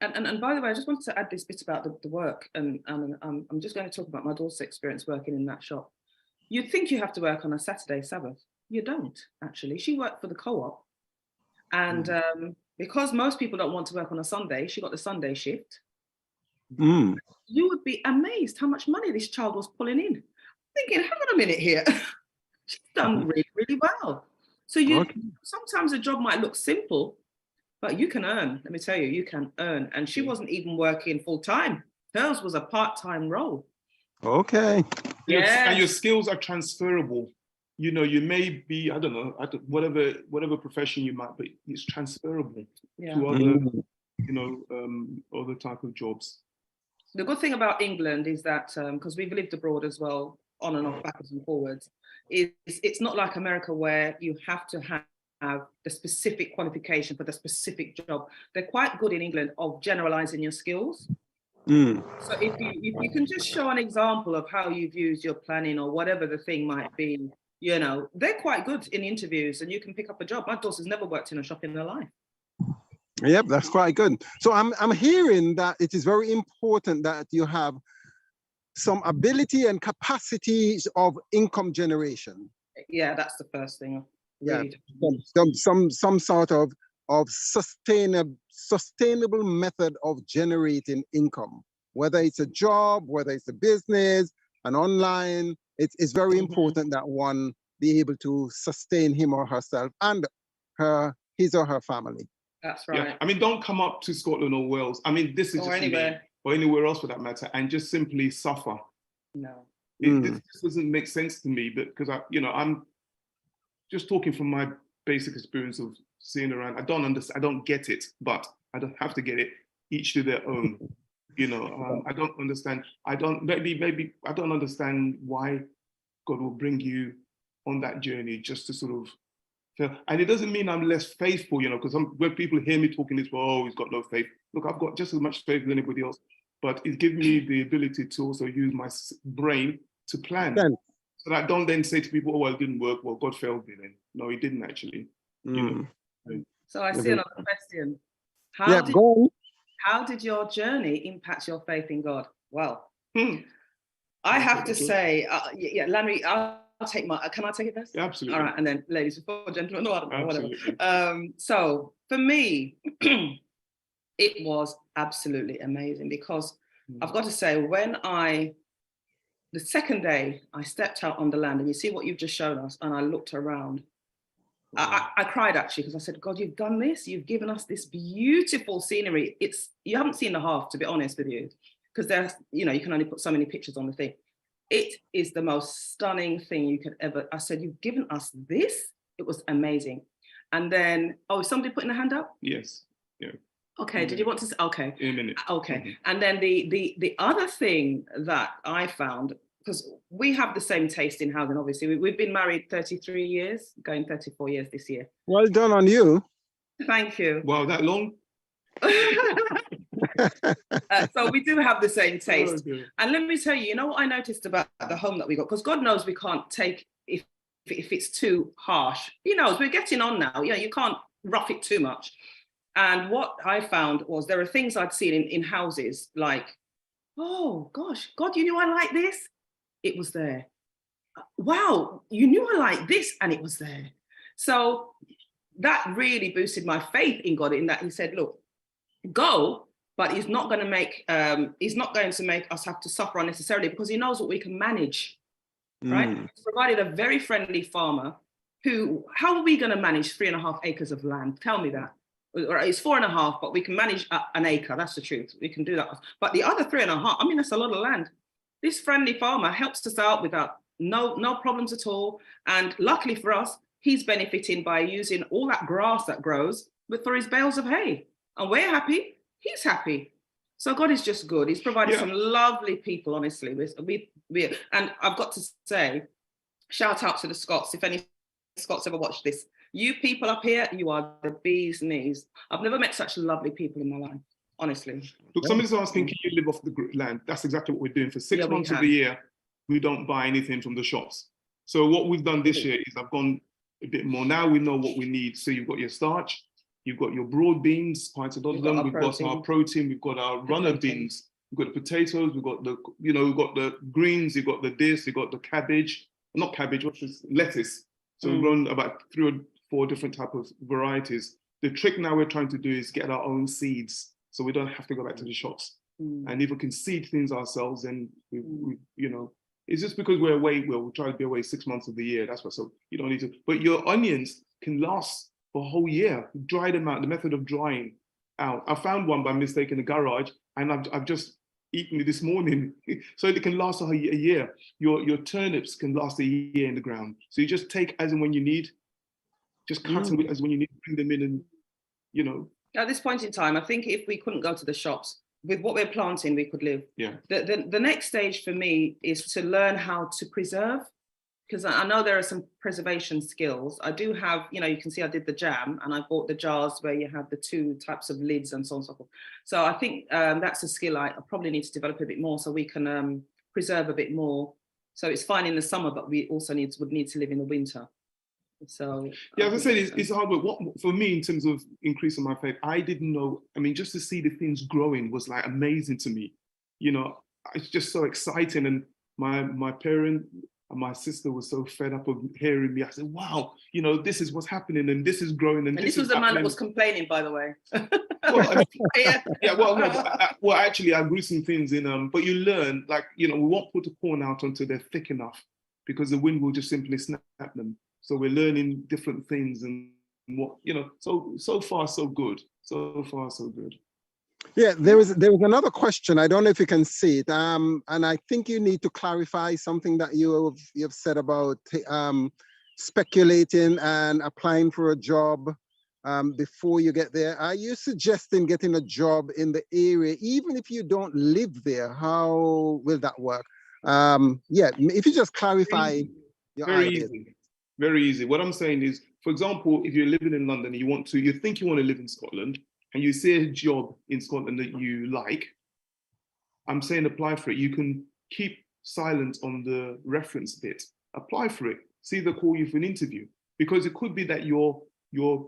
And by the way, I just wanted to add this bit about the work. And I'm just going to talk about my daughter's experience working in that shop. You'd think you have to work on a Saturday, Sabbath. You don't, actually. She worked for the co-op. And because most people don't want to work on a Sunday, she got the Sunday shift. You would be amazed how much money this child was pulling in. Thinking, hang on a minute here. She's done really, really well. So sometimes a job might look simple, but you can earn. Let me tell you, you can earn. And she wasn't even working full time. Hers was a part-time role. Okay. Yeah. And your skills are transferable. You may be, I don't know, whatever profession you might be, it's transferable to other, other type of jobs. The good thing about England is that, because we've lived abroad as well, on and off, backwards and forwards, it's not like America where you have to have the specific qualification for the specific job. They're quite good in England of generalizing your skills. So if you can just show an example of how you've used your planning or whatever the thing might be, they're quite good in interviews and you can pick up a job. My daughter's never worked in a shop in her life. Yep, that's quite good. So I'm hearing that it is very important that you have some ability and capacities of income generation. Yeah, that's the first thing. Really some sort of sustainable method of generating income, whether it's a job, whether it's a business, an online. It's very important that one be able to sustain him or herself and his or her family. That's right. Yeah. I mean, don't come up to Scotland or Wales. I mean, this is or just anywhere. Or anywhere else for that matter, and just simply suffer. No. This doesn't make sense to me, but because I'm just talking from my basic experience of seeing around, I don't understand, I don't get it, but I don't have to get it, each to their own. You know, I don't understand. Maybe I don't understand why God will bring you on that journey just to sort of feel. And it doesn't mean I'm less faithful, you know, because when people hear me talking this, well, oh, he's got no faith. Look, I've got just as much faith as anybody else, but it's given me the ability to also use my brain to plan. So that I don't then say to people, oh, well, it didn't work. Well, God failed me then. No, he didn't actually. You know? So I see another question. How did your journey impact your faith in God? Well, I have to say, Larry, I'll take my, can I take it first? Yeah, absolutely. All right, and then ladies before gentlemen, no, I don't know, whatever. So for me, it was absolutely amazing because I've got to say, the second day I stepped out on the land and you see what you've just shown us, and I looked around, I cried actually, because I said, God, you've done this. You've given us this beautiful scenery. You haven't seen the half, to be honest with you, because there's, you know, you can only put so many pictures on the thing. It is the most stunning thing you could ever. I said, you've given us this. It was amazing. And then, oh, is somebody putting a hand up? Yes. Yeah. Okay. Did you want to say? Okay. In a minute. Okay. And then the other thing that I found, because we have the same taste in housing, obviously. We've been married 33 years, going 34 years this year. Well done on you. Thank you. Wow, that long? So we do have the same taste. Oh, and let me tell you, you know what I noticed about the home that we got? Because God knows we can't take if it's too harsh. He knows we're getting on now. You know, you can't rough it too much. And what I found was there are things I'd seen in houses like, oh gosh, God, you knew I like this? It was there. Wow, you knew I like this, and it was there. So that really boosted my faith in God, in that he said, look, go, but he's not going to make us have to suffer unnecessarily, because he knows what we can manage, right? He's provided a very friendly farmer who, how are we going to manage 3.5 acres of land? Tell me that. Or it's 4.5, but we can manage an acre. That's the truth. We can do that. But the other 3.5, I mean, that's a lot of land. This friendly farmer helps us out without no problems at all. And luckily for us, he's benefiting by using all that grass that grows for his bales of hay. And we're happy, he's happy. So God is just good. He's provided some lovely people, honestly. And I've got to say, shout out to the Scots. If any Scots ever watch this, you people up here, you are the bee's knees. I've never met such lovely people in my life, honestly. Look, somebody's asking, can you live off the land? That's exactly what we're doing. For 6 months of the year, we don't buy anything from the shops. So what we've done this year is I've gone a bit more. Now we know what we need. So you've got your starch, you've got your broad beans, quite a lot of them. We've got our protein, we've got our runner beans, we've got the potatoes, we've got the, you know, we've got the greens, you've got the this, you've got the cabbage, not cabbage, what's this? Lettuce. So we've grown about 3 or 4 different type of varieties. The trick now we're trying to do is get our own seeds, so we don't have to go back to the shops. And if we can seed things ourselves, then we you know, it's just because we're away. Well, we try to be away 6 months of the year. That's what. So you don't need to. But your onions can last for a whole year. Dry them out. The method of drying out. I found one by mistake in the garage, and I've just eaten it this morning. So it can last a year. Your turnips can last a year in the ground. So you just take as and when you need. Just cut them as when you need to bring them in, and you know. At this point in time, I think if we couldn't go to the shops, with what we're planting, we could live. Yeah. The next stage for me is to learn how to preserve, because I know there are some preservation skills. I do have, you know, you can see I did the jam, and I bought the jars where you have the 2 types of lids and so on and so forth. So I think that's a skill I probably need to develop a bit more, so we can preserve a bit more. So it's fine in the summer, but we also would need to live in the winter. So yeah, as I said, it's hard work. What for me in terms of increasing my faith, I didn't know. I mean, just to see the things growing was like amazing to me. You know, it's just so exciting. And my parent and my sister was so fed up of hearing me. I said, "Wow, you know, this is what's happening, and this is growing." And this was the man that was complaining, by the way. Well, I mean, well, no, actually, I grew some things in. But you learn, like, you know, we won't put the corn out until they're thick enough, because the wind will just simply snap them. So we're learning different things, and what, you know, so far so good. So far so good. Yeah, there was another question. I don't know if you can see it. And I think you need to clarify something that you've said about speculating and applying for a job before you get there. Are you suggesting getting a job in the area, even if you don't live there? How will that work? Yeah, if you just clarify your ideas. Very easy. What I'm saying is, for example, if you're living in London and you think you want to live in Scotland, and you see a job in Scotland that you like, I'm saying apply for it. You can keep silent on the reference bit. Apply for it. See if they call you for an interview, because it could be that you're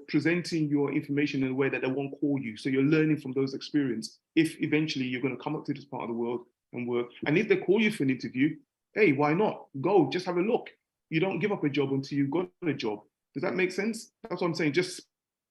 presenting your information in a way that they won't call you. So you're learning from those experiences. If eventually you're going to come up to this part of the world and work, and if they call you for an interview, hey, why not? Go, just have a look. You don't give up a job until you've got a job. Does that make sense? That's what I'm saying. Just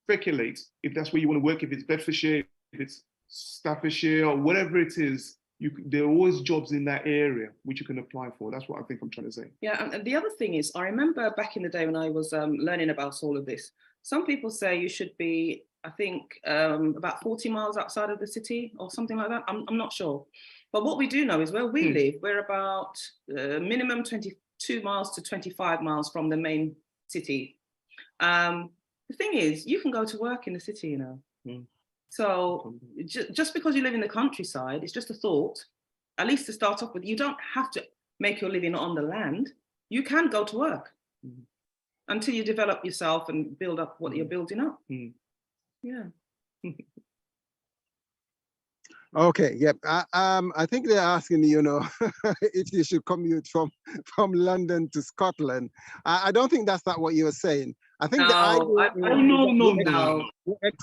speculate if that's where you want to work, if it's Bedfordshire, if it's Staffordshire, or whatever it is. There are always jobs in that area which you can apply for. That's what I think I'm trying to say. Yeah, and the other thing is, I remember back in the day when I was learning about all of this, some people say you should be, I think, about 40 miles outside of the city or something like that. I'm not sure. But what we do know is where we live, we're about minimum 22 miles to 25 miles from the main city. The thing is, you can go to work in the city, you know. So just because you live in the countryside, it's just a thought, at least to start off with. You don't have to make your living on the land. You can go to work until you develop yourself and build up what you're building up. Yeah. Okay, yep. I think they're asking, you know, if you should commute from London to Scotland. I don't think that's not what you were saying. I think the idea no.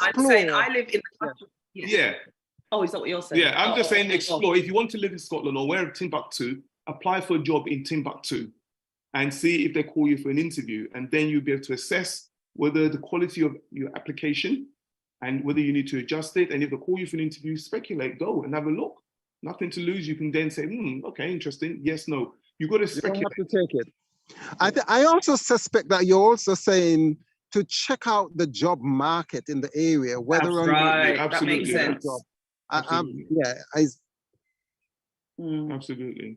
I'm saying I live in the country. Yeah. Oh, is that what you're saying? Yeah, I'm just saying explore. If you want to live in Scotland or where Timbuktu, apply for a job in Timbuktu and see if they call you for an interview. And then you'll be able to assess whether the quality of your application and whether you need to adjust it. And if they call you for an interview, speculate, go and have a look. Nothing to lose. You can then say, okay, interesting. Yes, no. You've got to speculate. You don't have to take it. I also suspect that you're also saying to check out the job market in the area, whether That's or right. not That makes sense. Absolutely.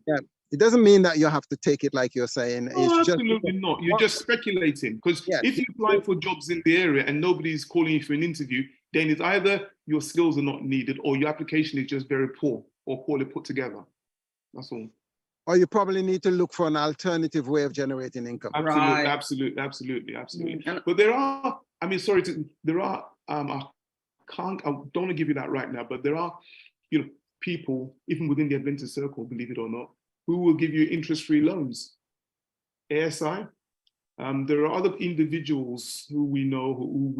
Yeah. It doesn't mean that you have to take it like you're saying. No, absolutely not. You're just speculating, because if you apply for jobs in the area and nobody's calling you for an interview, then it's either your skills are not needed or your application is just very poor or poorly put together. That's all. Or you probably need to look for an alternative way of generating income. Absolutely. But there are, I don't want to give you that right now, but there are, people, even within the Adventist circle, believe it or not, who will give you interest-free loans. ASI. There are other individuals who we know, who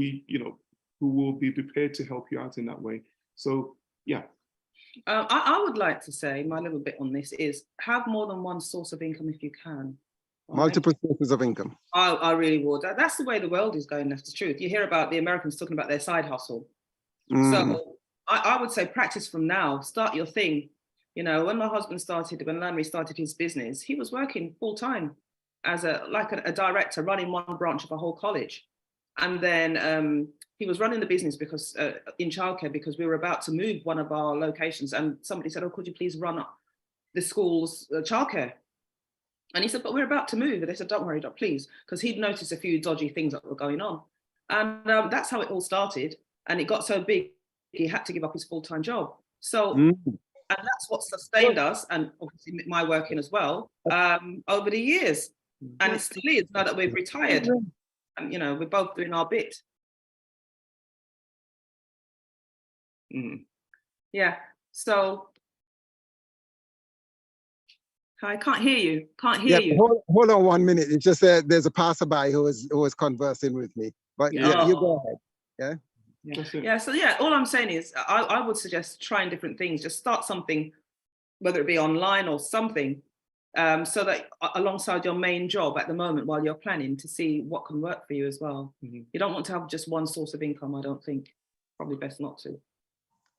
will be prepared to help you out in that way. So, yeah. I would like to say my little bit on this is have more than one source of income if you can. Multiple sources of income. I really would. That's the way the world is going, that's the truth. You hear about the Americans talking about their side hustle. So I would say practice from now, start your thing. When my husband when Landry started his business, he was working full time as a director running one branch of a whole college. And then he was running the business because in childcare, because we were about to move one of our locations, and somebody said, "Oh, could you please run up the school's childcare?" And he said, "But we're about to move." And they said, "Don't worry, please," because he'd noticed a few dodgy things that were going on. And that's how it all started. And it got so big, he had to give up his full-time job. So, and that's what sustained us, and obviously my working as well, over the years. And it still is now that we've retired. And, we're both doing our bit. Yeah. So I can't hear you. Hold on 1 minute. It's just there's a passerby who is conversing with me. But you go ahead. Yeah. So all I'm saying is I would suggest trying different things. Just start something, whether it be online or something, so that alongside your main job at the moment while you're planning, to see what can work for you as well. You don't want to have just one source of income, I don't think. Probably best not to.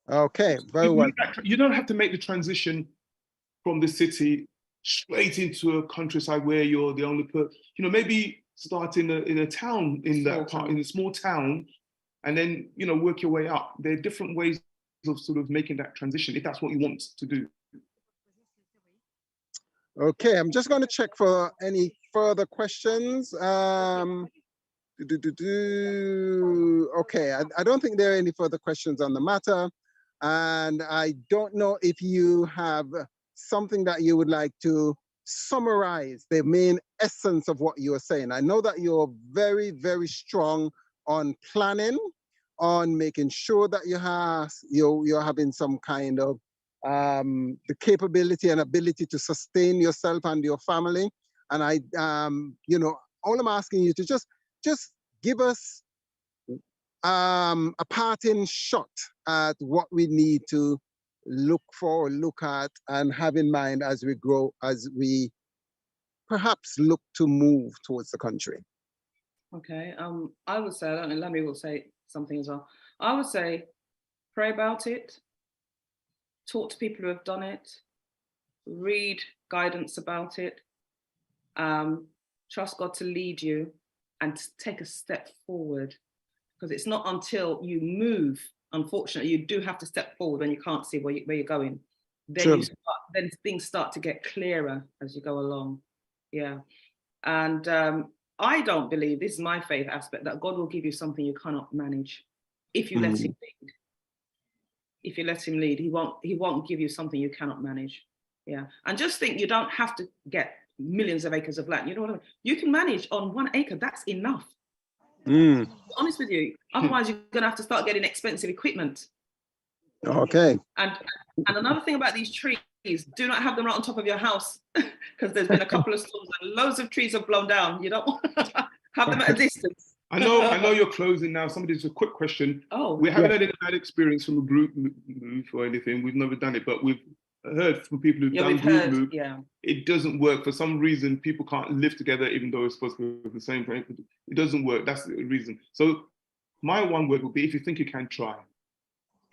Okay, very well. You don't have to make the transition from the city straight into a countryside where you're the only person. Maybe start in a town, in a small town, and then work your way up. There are different ways of sort of making that transition if that's what you want to do. Okay, I'm just going to check for any further questions. Okay, I don't think there are any further questions on the matter. And I don't know if you have something that you would like to summarize the main essence of what you are saying. I know that you're very, very strong on planning, on making sure that you're having some kind of the capability and ability to sustain yourself and your family. And I, you know, all I'm asking you to just give us a parting shot at what we need to look for, look at, and have in mind as we grow, as we perhaps look to move towards the country. Okay, I would say, I don't know, Lammy will say something as well. I would say, pray about it, talk to people who have done it, read guidance about it, trust God to lead you and take a step forward. Because it's not until you move, unfortunately, you do have to step forward when you can't see where you're going. Then then things start to get clearer as you go along. Yeah. And I don't believe, this is my faith aspect, that God will give you something you cannot manage if you let him lead. If you let him lead, he won't give you something you cannot manage. Yeah. And just think, you don't have to get millions of acres of land. You know what I mean? You can manage on 1 acre, that's enough. To be honest with you, otherwise you're going to have to start getting expensive equipment. Okay. And another thing about these trees, do not have them right on top of your house, because there's been a couple of storms and loads of trees have blown down. You don't want to have them at a distance. I know you're closing now. Somebody's a quick question. Oh, we haven't had any bad experience from a group move or anything. We've never done it, but we've heard from people who've done group move. Yeah. It doesn't work. For some reason, people can't live together, even though it's supposed to be the same place. It doesn't work. That's the reason. So my one word would be, if you think you can, try.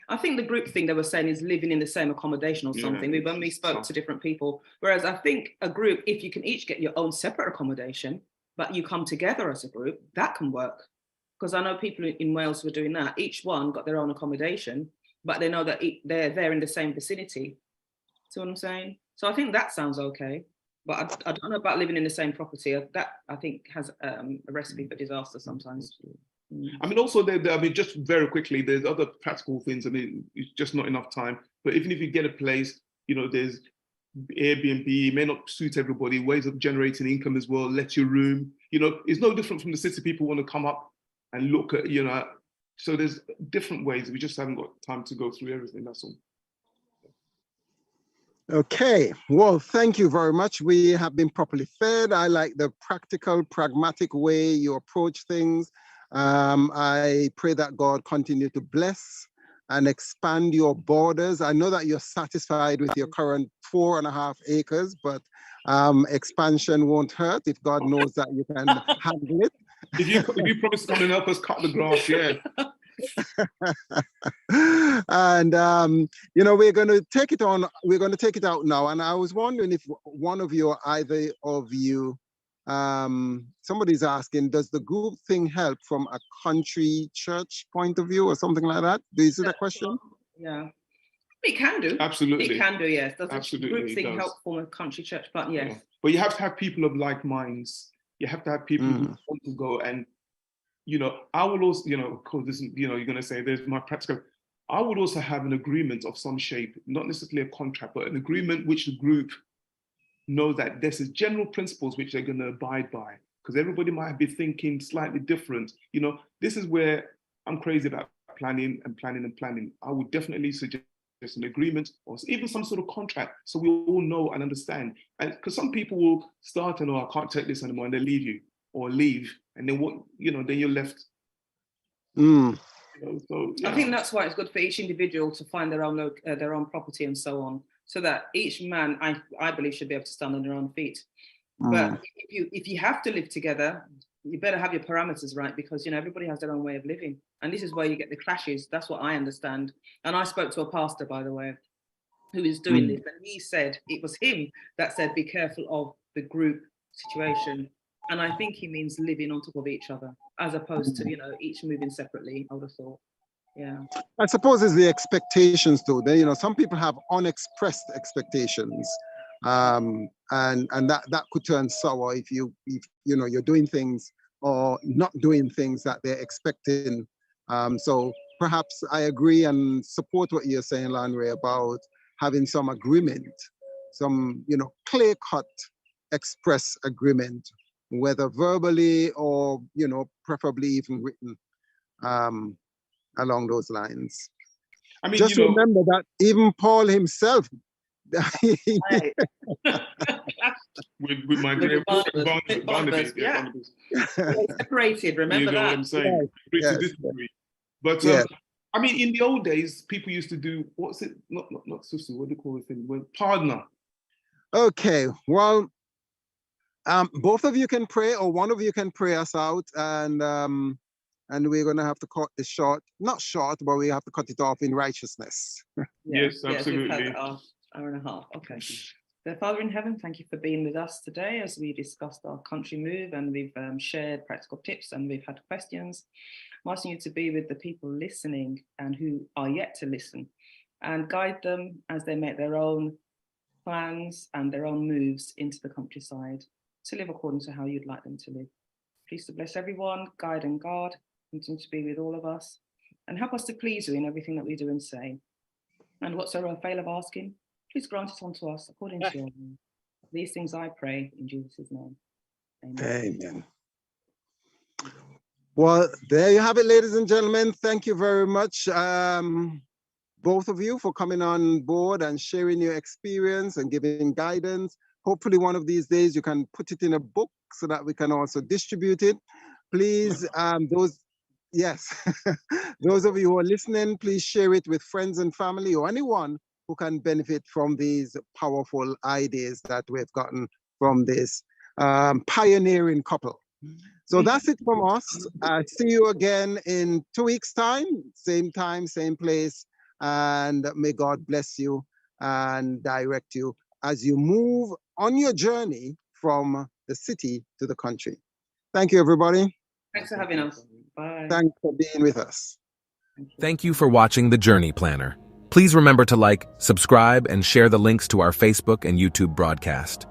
I think the group thing they were saying is living in the same accommodation or something. When we spoke to different people. Whereas I think a group, if you can each get your own separate accommodation, but you come together as a group, that can work. Because I know people in Wales were doing that. Each one got their own accommodation, but they know that they're in the same vicinity. See what I'm saying? So I think that sounds okay. But I don't know about living in the same property. That I think has a recipe for disaster sometimes. I mean, also, just very quickly, there's other practical things. I mean, it's just not enough time. But even if you get a place, you know, there's Airbnb, may not suit everybody, ways of generating income as well, let your room. You know, it's no different from the city. People want to come up and look at, you know, so there's different ways. We just haven't got time to go through everything, that's all. Okay, well, thank you very much. We have been properly fed. I like the practical, pragmatic way you approach things. I pray that God continue to bless and expand your borders. I know that you're satisfied with your current 4.5 acres, but expansion won't hurt if God knows that you can handle it. If you promise to come and help us cut the grass, yeah. And you know, we're going to take it on. We're going to take it out now. And I was wondering if one of you, or either of you, somebody's asking, does the group thing help from a country church point of view or something like that? Is it a question? Yeah, it can do. Absolutely, it can do. Yes, does absolutely. The group thing help from a country church? But yes, but you have to have people of like minds. You have to have people who want to go. And you know, I will also, you know, because this, you know, you're going to say there's my practical. I would also have an agreement of some shape, not necessarily a contract, but an agreement which the group know that there's general principles which they're going to abide by, because everybody might be thinking slightly different. You know, this is where I'm crazy about planning and planning and planning. I would definitely suggest an agreement or even some sort of contract, so we all know and understand. And because some people will start and, oh, I can't take this anymore, and they leave you or leave, and then what, you know, then you're left. You know, so, yeah. I think that's why it's good for each individual to find their own property and so on, so that each man, I believe, should be able to stand on their own feet. But if you have to live together, you better have your parameters right, because, you know, everybody has their own way of living, and this is where you get the clashes. That's what I understand. And I spoke to a pastor, by the way, who is doing this, and he said it was him that said, be careful of the group situation. And I think he means living on top of each other, as opposed to, you know, each moving separately, I would have thought. Yeah. I suppose it's the expectations too. You know, some people have unexpressed expectations and that could turn sour if you're doing things or not doing things that they're expecting. So perhaps I agree and support what you're saying, Landry, about having some agreement, some clear-cut express agreement, whether verbally or preferably even written, along those lines. I mean, just remember that even Paul himself with my dear Barnabas, separated. Remember you know that. what I'm saying? Yes. But I mean, in the old days, people used to do what's it? Not susu. What do you call it? Thing? Partner. Okay. Well, both of you can pray, or one of you can pray us out, and we're gonna have to cut this short. Not short, but we have to cut it off in righteousness. Yes, absolutely. Yes, we've had our hour and a half. Okay. So, Father in heaven, thank you for being with us today as we discussed our country move, and we've shared practical tips, and we've had questions. I'm asking you to be with the people listening and who are yet to listen, and guide them as they make their own plans and their own moves into the countryside to live according to how you'd like them to live. Please to bless everyone, guide and guard, continue to be with all of us, and help us to please you in everything that we do and say. And whatsoever I fail of asking, please grant it unto us according to your will. These things I pray in Jesus' name. Amen. Amen. Well, there you have it, ladies and gentlemen. Thank you very much, both of you, for coming on board and sharing your experience and giving guidance. Hopefully one of these days you can put it in a book so that we can also distribute it. Please, those of you who are listening, please share it with friends and family or anyone who can benefit from these powerful ideas that we've gotten from this pioneering couple. So that's it from us. See you again in 2 weeks' time, same place. And may God bless you and direct you as you move on your journey from the city to the country. Thank you, everybody. Thanks for having us. Bye. Thanks for being with us. Thank you for watching The Journey Planner. Please remember to like, subscribe, and share the links to our Facebook and YouTube broadcast.